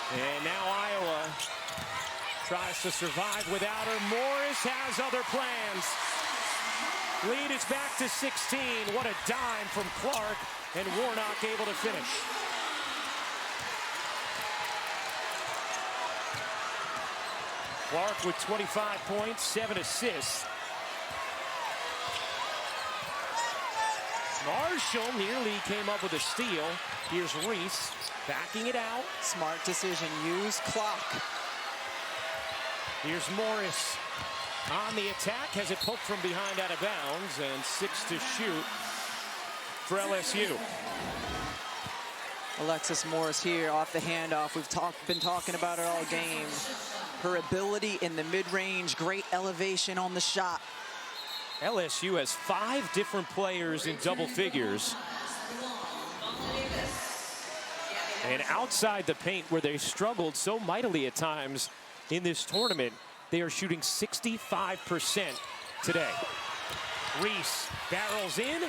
And now Iowa tries to survive without her. Morris has other plans. Lead is back to 16. What a dime from Clark, and Warnock able to finish. Clark with 25 points, 7 assists. Marshall nearly came up with a steal. Here's Reese backing it out. Smart decision. Use clock. Here's Morris on the attack. Has it poked from behind out of bounds. And 6 to shoot for LSU. Alexis Morris here off the handoff. We've been talking about it all game. Her ability in the mid-range, great elevation on the shot. LSU has 5 different players in double figures. And outside the paint, where they struggled so mightily at times in this tournament, they are shooting 65% today. Reese barrels in,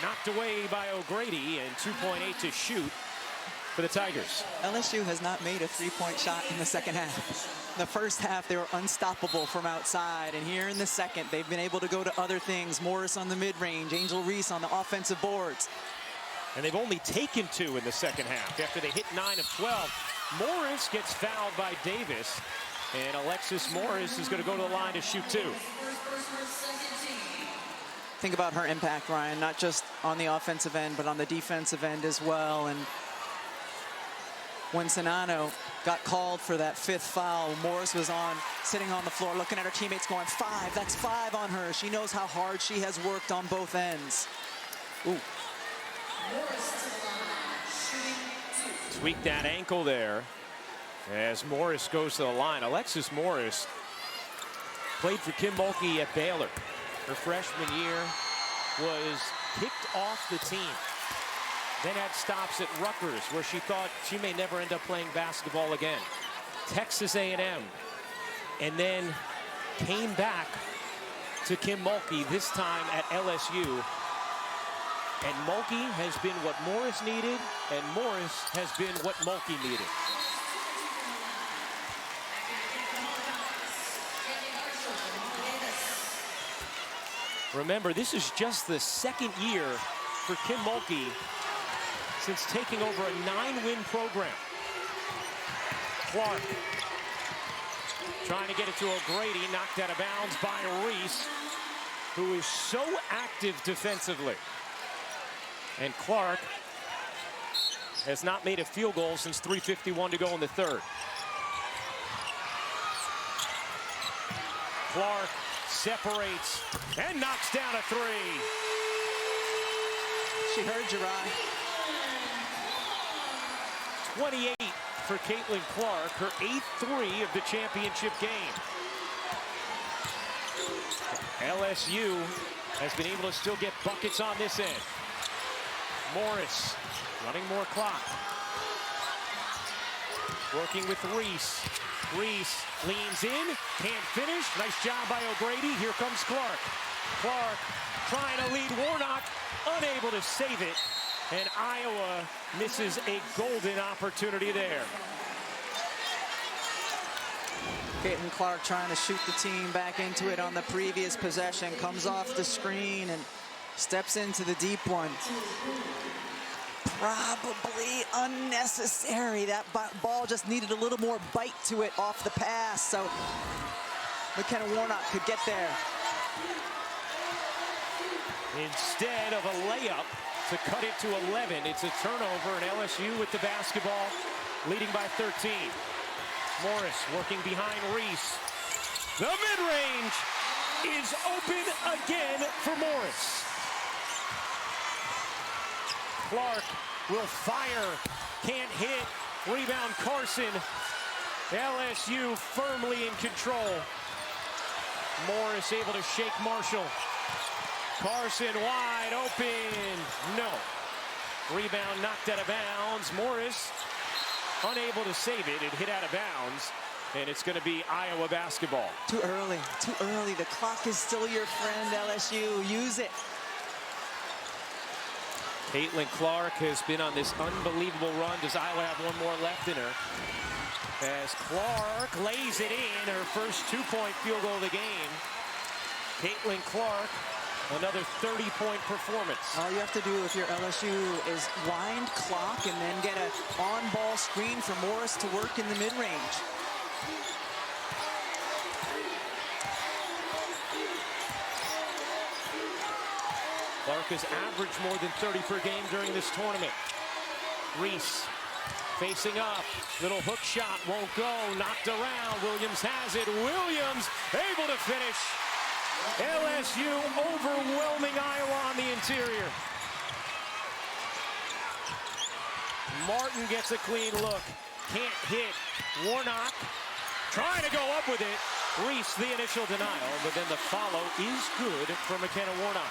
knocked away by O'Grady, and 2.8 to shoot for the Tigers. LSU has not made a three-point shot in the second half. The first half, they were unstoppable from outside, and here in the second, they've been able to go to other things. Morris on the mid-range, Angel Reese on the offensive boards. And they've only taken 2 in the second half after they hit 9 of 12. Morris gets fouled by Davis, and Alexis Morris is going to go to the line to shoot 2. Think about her impact, Ryan, not just on the offensive end, but on the defensive end as well. And when Czinano got called for that 5th foul, Morris was sitting on the floor looking at her teammates going, 5, that's 5 on her. She knows how hard she has worked on both ends. Ooh. Tweak that ankle there as Morris goes to the line. Alexis Morris played for Kim Mulkey at Baylor. Her freshman year was kicked off the team. Then had stops at Rutgers, where she thought she may never end up playing basketball again. Texas A&M, and then came back to Kim Mulkey, this time at LSU. And Mulkey has been what Morris needed, and Morris has been what Mulkey needed. Remember, this is just the second year for Kim Mulkey since taking over a 9-win program. Clark trying to get it to O'Grady, knocked out of bounds by Reese, who is so active defensively. And Clark has not made a field goal since 3:51 to go in the third. Clark separates and knocks down a 3. She heard you, Ryan. 28 for Caitlin Clark, her 8th 3 of the championship game. LSU has been able to still get buckets on this end. Morris running more clock. Working with Reese. Reese leans in, can't finish. Nice job by O'Grady. Here comes Clark. Clark trying to lead Warnock, unable to save it. And Iowa misses a golden opportunity there. Caitlin Clark trying to shoot the team back into it on the previous possession. Comes off the screen and steps into the deep one. Probably unnecessary. That ball just needed a little more bite to it off the pass, so McKenna Warnock could get there. Instead of a layup to cut it to 11, it's a turnover, and LSU with the basketball, leading by 13. Morris working behind Reese. The mid-range is open again for Morris. Clark will fire, can't hit. Rebound Carson. LSU firmly in control. Morris able to shake Marshall. Carson wide open. No. Rebound knocked out of bounds. Morris unable to save it. It hit out of bounds. And it's going to be Iowa basketball. Too early. Too early. The clock is still your friend, LSU. Use it. Caitlin Clark has been on this unbelievable run. Does Iowa have one more left in her? As Clark lays it in, her first 2-point field goal of the game. Caitlin Clark, another 30-point performance. All you have to do if you're LSU is wind clock and then get an on-ball screen for Morris to work in the mid-range. Clark has averaged more than 30 per game during this tournament. Reese facing up, little hook shot, won't go, knocked around. Williams has it. Williams able to finish. LSU overwhelming Iowa on the interior. Martin gets a clean look, can't hit. Warnock trying to go up with it. Reese the initial denial, but then the follow is good for McKenna Warnock.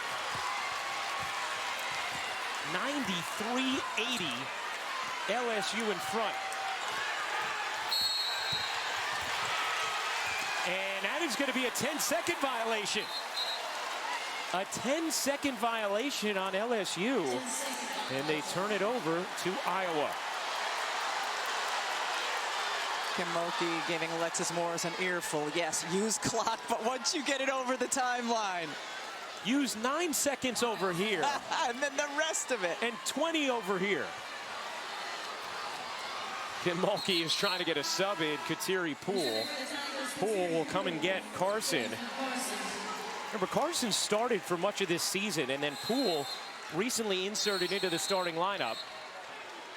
93-80, LSU in front. And that is going to be a 10-second violation. A 10-second violation on LSU. And they turn it over to Iowa. Kim Mulkey giving Alexis Morris an earful. Yes, use clock, but once you get it over the timeline. Use 9 seconds over here. And then the rest of it. And 20 over here. Kim Mulkey is trying to get a sub in. Kateri Poole. Poole will come and get Carson. Remember, Carson started for much of this season, and then Poole recently inserted into the starting lineup.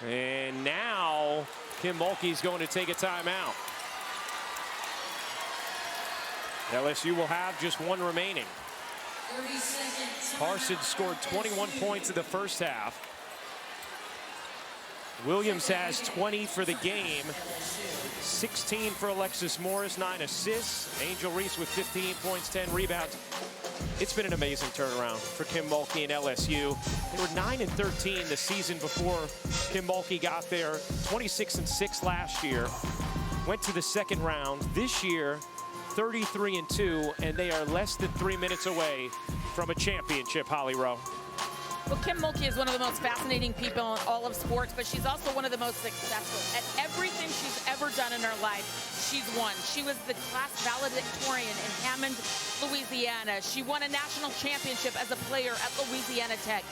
And now Kim Mulkey is going to take a timeout. LSU will have just one remaining. Carson scored 21 points in the first half. Williams has 20 for the game. 16 for Alexis Morris, 9 assists. Angel Reese with 15 points, 10 rebounds. It's been an amazing turnaround for Kim Mulkey and LSU. They were 9-13 the season before Kim Mulkey got there. 26-6 last year. Went to the second round. This year, 33-2, and they are less than 3 minutes away from a championship, Holly Rowe. Well, Kim Mulkey is one of the most fascinating people in all of sports, but she's also one of the most successful. At everything she's ever done in her life, she's won. She was the class valedictorian in Hammond, Louisiana. She won a national championship as a player at Louisiana Tech.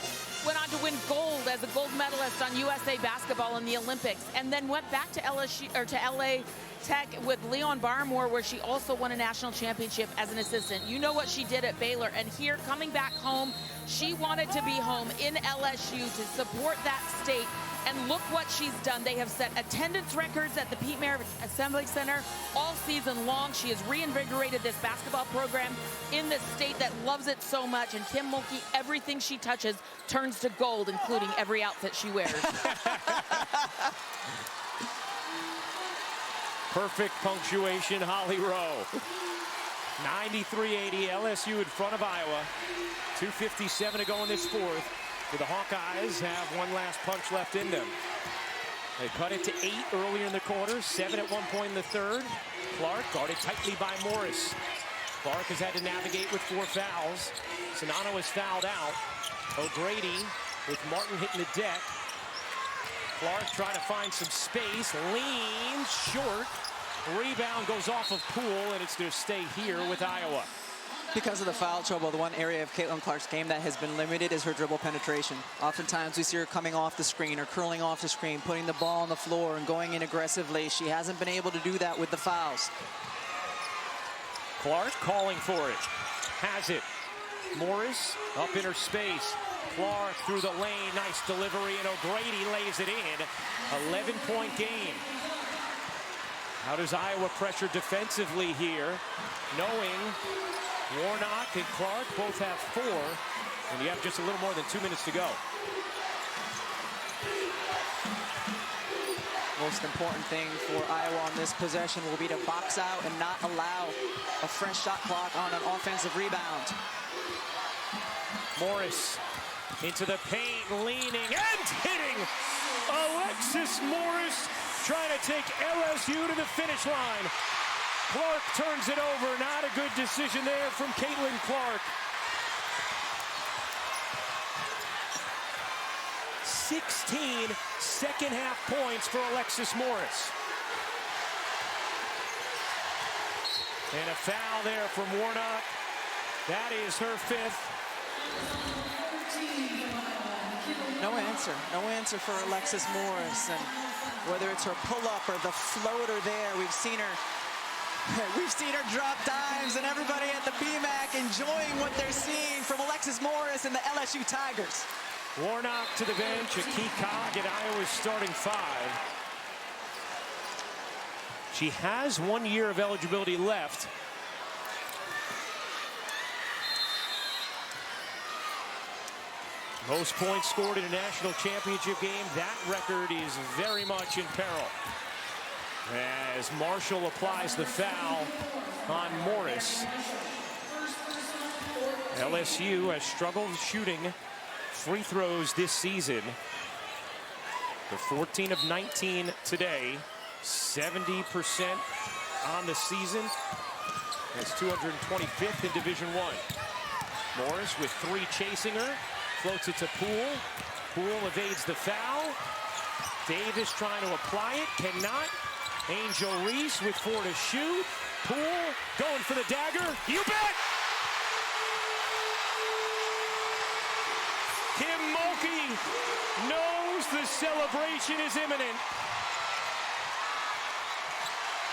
Went on to win gold as a gold medalist on USA basketball in the Olympics, and then went back to LSU or to LA Tech with Leon Barmore, where she also won a national championship as an assistant. You know what she did at Baylor, and here coming back home, she wanted to be home in LSU to support that state, and look what she's done. They have set attendance records at the Pete Merritt Assembly Center all season long. She has reinvigorated this basketball program in the state that loves it so much, and Kim Mulkey, everything she touches turns to gold, including every outfit she wears. Perfect punctuation, Holly Rowe. 93-80, LSU in front of Iowa. 2:57 to go in this fourth. The Hawkeyes have one last punch left in them. They cut it to 8 earlier in the quarter, 7 at one point in the third. Clark guarded tightly by Morris. Clark has had to navigate with 4 fouls. Sonano is fouled out. O'Grady with Martin hitting the deck. Clark trying to find some space, leans short. Rebound goes off of Poole, and it's going to stay here with Iowa. Because of the foul trouble, the one area of Caitlin Clark's game that has been limited is her dribble penetration. Oftentimes we see her coming off the screen or curling off the screen, putting the ball on the floor and going in aggressively. She hasn't been able to do that with the fouls. Clark calling for it. Has it. Morris up in her space. Clark through the lane. Nice delivery, and O'Grady lays it in. 11-point game. How does Iowa pressure defensively here, knowing Warnock and Clark both have 4, and you have just a little more than 2 minutes to go. Most important thing for Iowa on this possession will be to box out and not allow a fresh shot clock on an offensive rebound. Morris into the paint, leaning and hitting. Alexis Morris trying to take LSU to the finish line. Clark turns it over. Not a good decision there from Caitlin Clark. 16 second half points for Alexis Morris. And a foul there from Warnock. That is her 5th. No answer for Alexis Morris, and whether it's her pull-up or the floater there, we've seen her drop dimes, and everybody at the BMAC enjoying what they're seeing from Alexis Morris and the LSU Tigers. Warnock to the bench, a key cog at Iowa's starting five. She has 1 year of eligibility left. Most points scored in a national championship game. That record is very much in peril. As Marshall applies the foul on Morris. LSU has struggled shooting free throws this season. They're 14 of 19 today, 70% on the season. That's 225th in Division I. Morris with three chasing her, floats it to Poole. Poole evades the foul. Davis trying to apply it, cannot. Angel Reese with 4 to shoot. Poole going for the dagger. You bet! Kim Mulkey knows the celebration is imminent.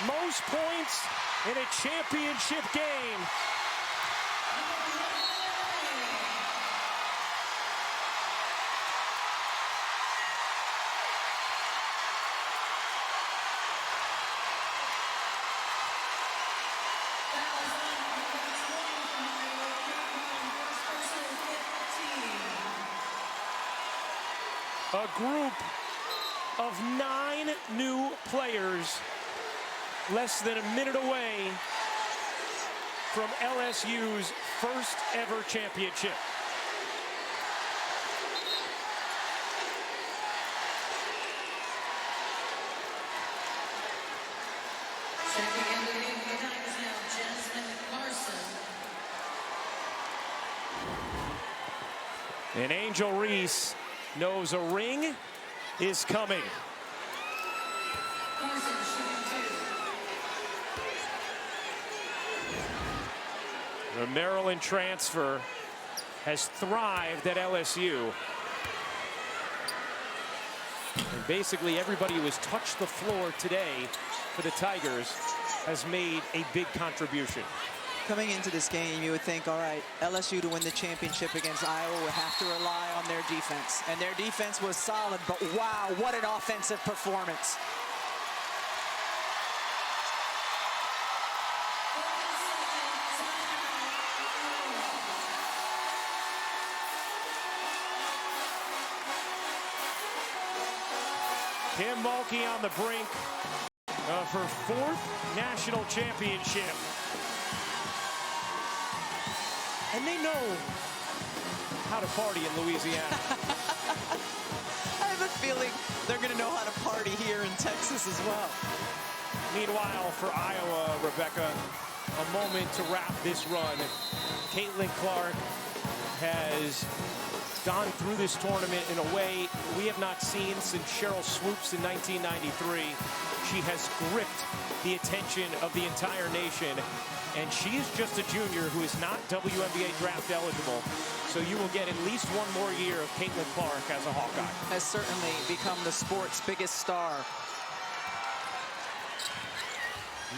Most points in a championship game. A group of 9 new players less than a minute away from LSU's first ever championship. And Angel Reese knows a ring is coming. The Maryland transfer has thrived at LSU. And basically everybody who has touched the floor today for the Tigers has made a big contribution. Coming into this game, you would think, all right, LSU to win the championship against Iowa would have to rely on their defense. And their defense was solid, but wow, what an offensive performance. Kim Mulkey on the brink of her 4th national championship. And they know how to party in Louisiana. I have a feeling they're going to know how to party here in Texas as well. Meanwhile, for Iowa, Rebecca, a moment to wrap this run. Caitlin Clark has gone through this tournament in a way we have not seen since Cheryl Swoops in 1993. She has gripped the attention of the entire nation. And she is just a junior who is not WNBA draft eligible. So you will get at least one more year of Caitlin Clark as a Hawkeye. Has certainly become the sport's biggest star.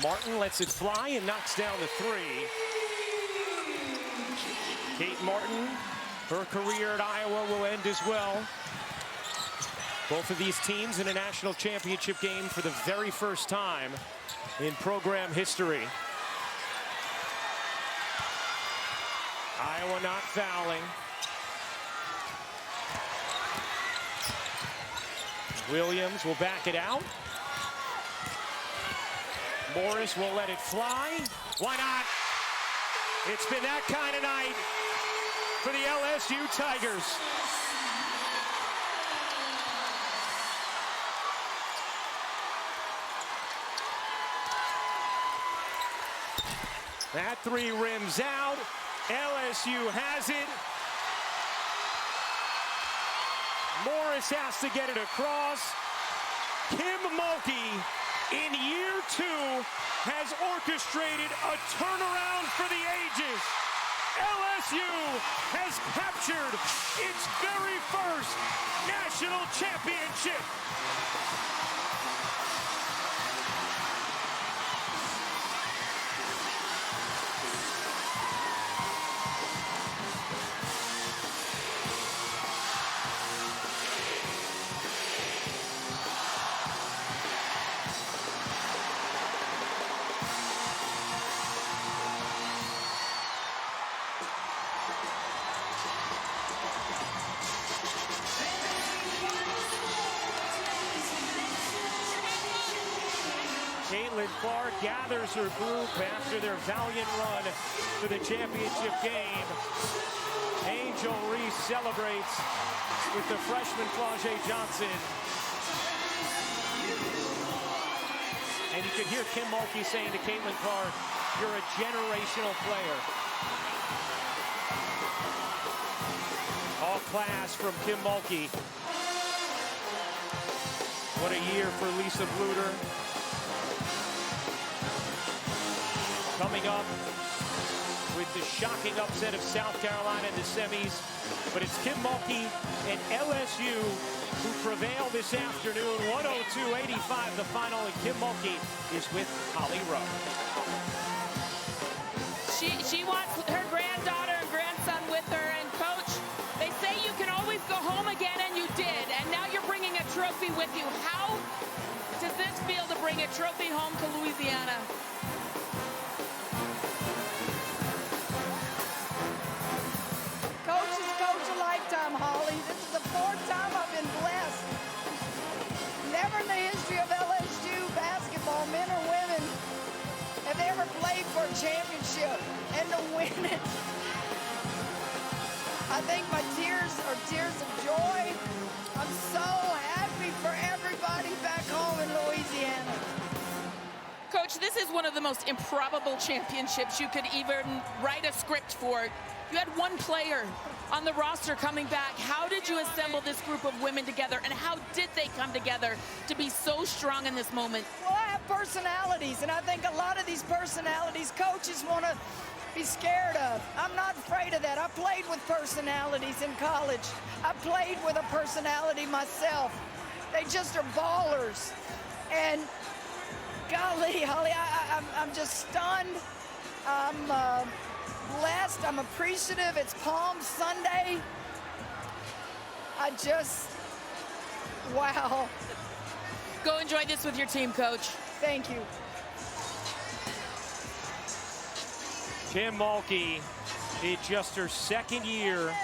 Martin lets it fly and knocks down the 3. Kate Martin, her career at Iowa will end as well. Both of these teams in a national championship game for the very first time in program history. Iowa not fouling. Williams will back it out. Morris will let it fly. Why not? It's been that kind of night for the LSU Tigers. That 3 rims out. LSU has it. Morris has to get it across. Kim Mulkey, in year 2, has orchestrated a turnaround for the ages. LSU has captured its very first national championship. gathers her group after their valiant run to the championship game. Angel Reese celebrates with the freshman Flau'jae Johnson. And you could hear Kim Mulkey saying to Caitlin Clark, "You're a generational player." All class from Kim Mulkey. What a year for Lisa Bluder. Coming up with the shocking upset of South Carolina in the semis. But it's Kim Mulkey and LSU who prevail this afternoon. 102-85 the final, and Kim Mulkey is with Holly Rowe. She wants her granddaughter and grandson with her, and Coach, they say you can always go home again, and you did, and now you're bringing a trophy with you. How does this feel to bring a trophy home to Louisiana? Coach is coach a lifetime, Holly. This is the 4th time I've been blessed. Never in the history of LSU basketball, men or women, have they ever played for a championship and to win it. I think my tears are tears of joy. I'm so happy for everybody back home in Louisiana. Coach, this is one of the most improbable championships you could even write a script for. You had one player on the roster coming back. How did you assemble this group of women together, and how did they come together to be so strong in this moment? Well, I have personalities, and I think a lot of these personalities coaches want to be scared of. I'm not afraid of that. I played with personalities in college. I played with a personality myself. They just are ballers. And golly, Holly, I'm just stunned. I'm blessed. I'm appreciative. It's Palm Sunday. Wow. Go enjoy this with your team, Coach. Thank you. Kim Mulkey, in just her 2nd year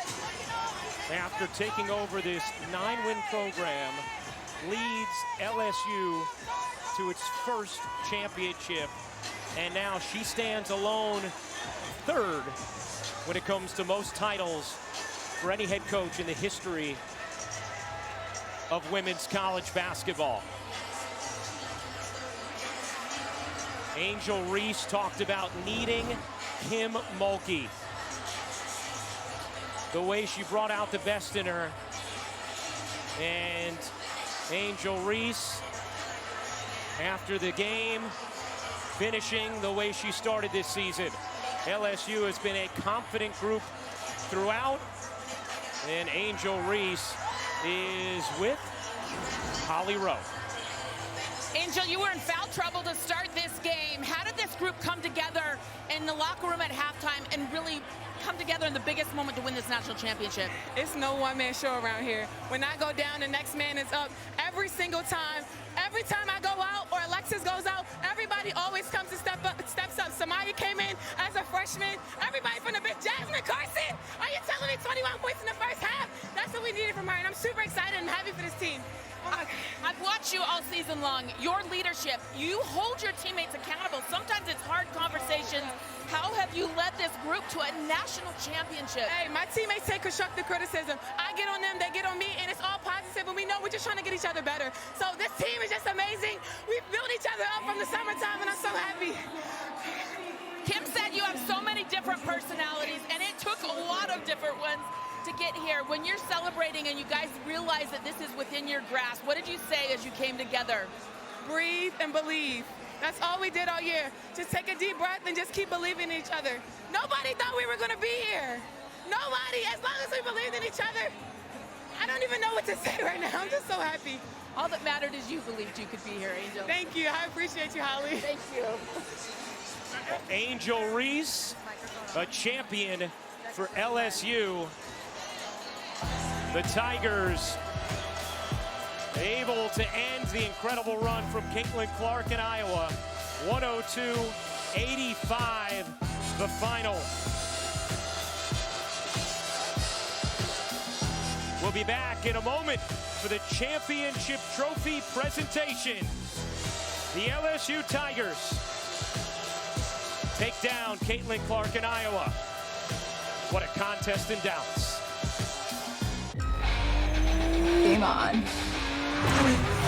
after taking over this 9-win program, leads LSU to its 1st championship. And now she stands alone 3rd when it comes to most titles for any head coach in the history of women's college basketball. Angel Reese talked about needing Kim Mulkey. The way she brought out the best in her. And Angel Reese, after the game, finishing the way she started this season. LSU has been a confident group throughout, and Angel Reese is with Holly Rowe. Angel, you were in foul trouble to start this game. How did this group come together in the locker room at halftime and really come together in the biggest moment to win this national championship? It's no one-man show around here. When I go down, the next man is up every single time. Every time I go out or Alexis goes out, everybody always comes and steps up. Samaya came in as a freshman. Everybody from the bench. Jasmine Carson, are you telling me 21 points in the first half? That's what we needed from her, and I'm super excited and happy for this team. I've watched you all season long. Your leadership, you hold your teammates accountable. Sometimes it's hard conversations. How have you led this group to a national championship? Hey, my teammates take constructive criticism. I get on them, they get on me, and it's all positive, and we know we're just trying to get each other better. So this team is just amazing. We've built each other up from the summertime, and I'm so happy. Kim said you have so many different personalities, and it took a lot of different ones to get here. When you're celebrating and you guys realize that this is within your grasp, what did you say as you came together? Breathe and believe. That's all we did all year. Just take a deep breath and just keep believing in each other. Nobody thought we were going to be here. Nobody, as long as we believed in each other. I don't even know what to say right now. I'm just so happy. All that mattered is you believed you could be here, Angel. Thank you. I appreciate you, Holly. Thank you. Angel Reese, a champion for LSU. The Tigers able to end the incredible run from Caitlin Clark in Iowa. 102-85, the final. We'll be back in a moment for the championship trophy presentation. The LSU Tigers take down Caitlin Clark in Iowa. What a contest in Dallas. Game on.